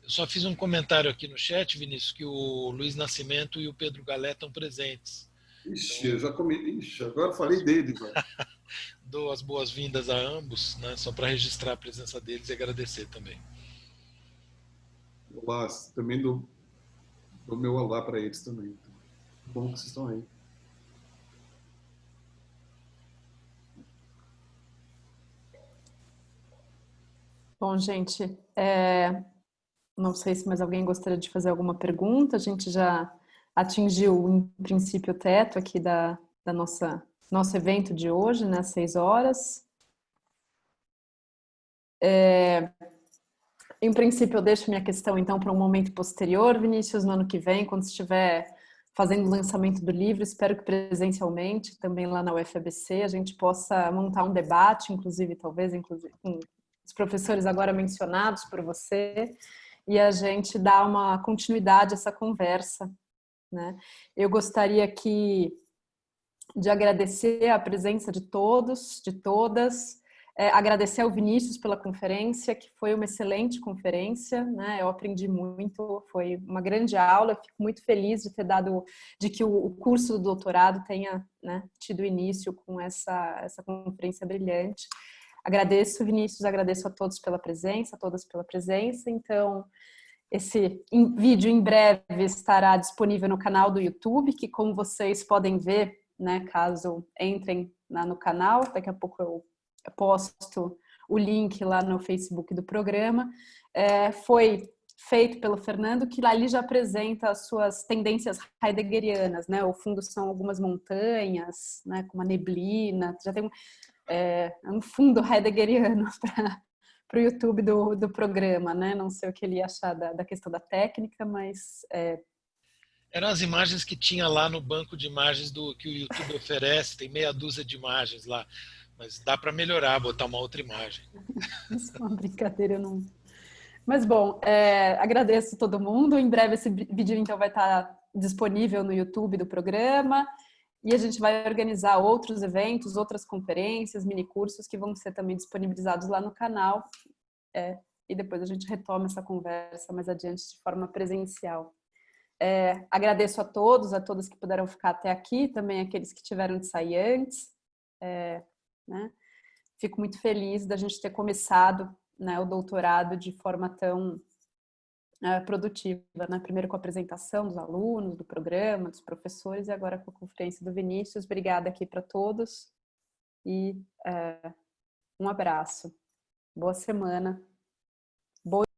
Eu só fiz um comentário aqui no chat, Vinícius, que o Luiz Nascimento e o Pedro Galé estão presentes. Ixi, então, eu já comi. Ixi, agora falei dele. Dou as boas-vindas a ambos, né, só para registrar a presença deles e agradecer também. Olá, também dou meu olá para eles também. Bom que vocês estão aí. Bom, gente, não sei se mais alguém gostaria de fazer alguma pergunta. A gente já atingiu, em princípio, o teto aqui da nosso evento de hoje, né, às 6 horas. Em princípio, eu deixo minha questão, então, para um momento posterior, Vinícius, no ano que vem, quando estiver fazendo o lançamento do livro, espero que presencialmente, também lá na UFABC, a gente possa montar um debate, inclusive com os professores agora mencionados por você, e a gente dar uma continuidade a essa conversa, né? Eu gostaria de agradecer a presença de todos, de todas, agradecer ao Vinícius pela conferência, que foi uma excelente conferência, né? Eu aprendi muito, foi uma grande aula, fico muito feliz de que o curso do doutorado tenha, né, tido início com essa conferência brilhante. Agradeço, Vinícius, agradeço a todos pela presença, a todas pela presença. Então, esse vídeo em breve estará disponível no canal do YouTube, que, como vocês podem ver, né, caso entrem no canal, daqui a pouco eu posto o link lá no Facebook do programa. Foi feito pelo Fernando, que ali já apresenta as suas tendências heideggerianas, né? O fundo são algumas montanhas, né, com uma neblina, já tem um fundo heideggeriano para o YouTube do programa, né? Não sei o que ele ia achar da questão da técnica, mas... Eram as imagens que tinha lá no banco de imagens que o YouTube oferece, tem meia dúzia de imagens lá, mas dá para melhorar, botar uma outra imagem. Isso é uma brincadeira, eu não... Mas, bom, agradeço todo mundo. Em breve esse vídeo, então, vai estar disponível no YouTube do programa. E a gente vai organizar outros eventos, outras conferências, minicursos que vão ser também disponibilizados lá no canal. E depois a gente retoma essa conversa mais adiante de forma presencial. Agradeço a todas que puderam ficar até aqui, também aqueles que tiveram de sair antes. Né? Fico muito feliz da gente ter começado né, o doutorado de forma tão produtiva, né? Primeiro com a apresentação dos alunos, do programa, dos professores, e agora com a conferência do Vinícius. Obrigada aqui para todos e um abraço. Boa semana.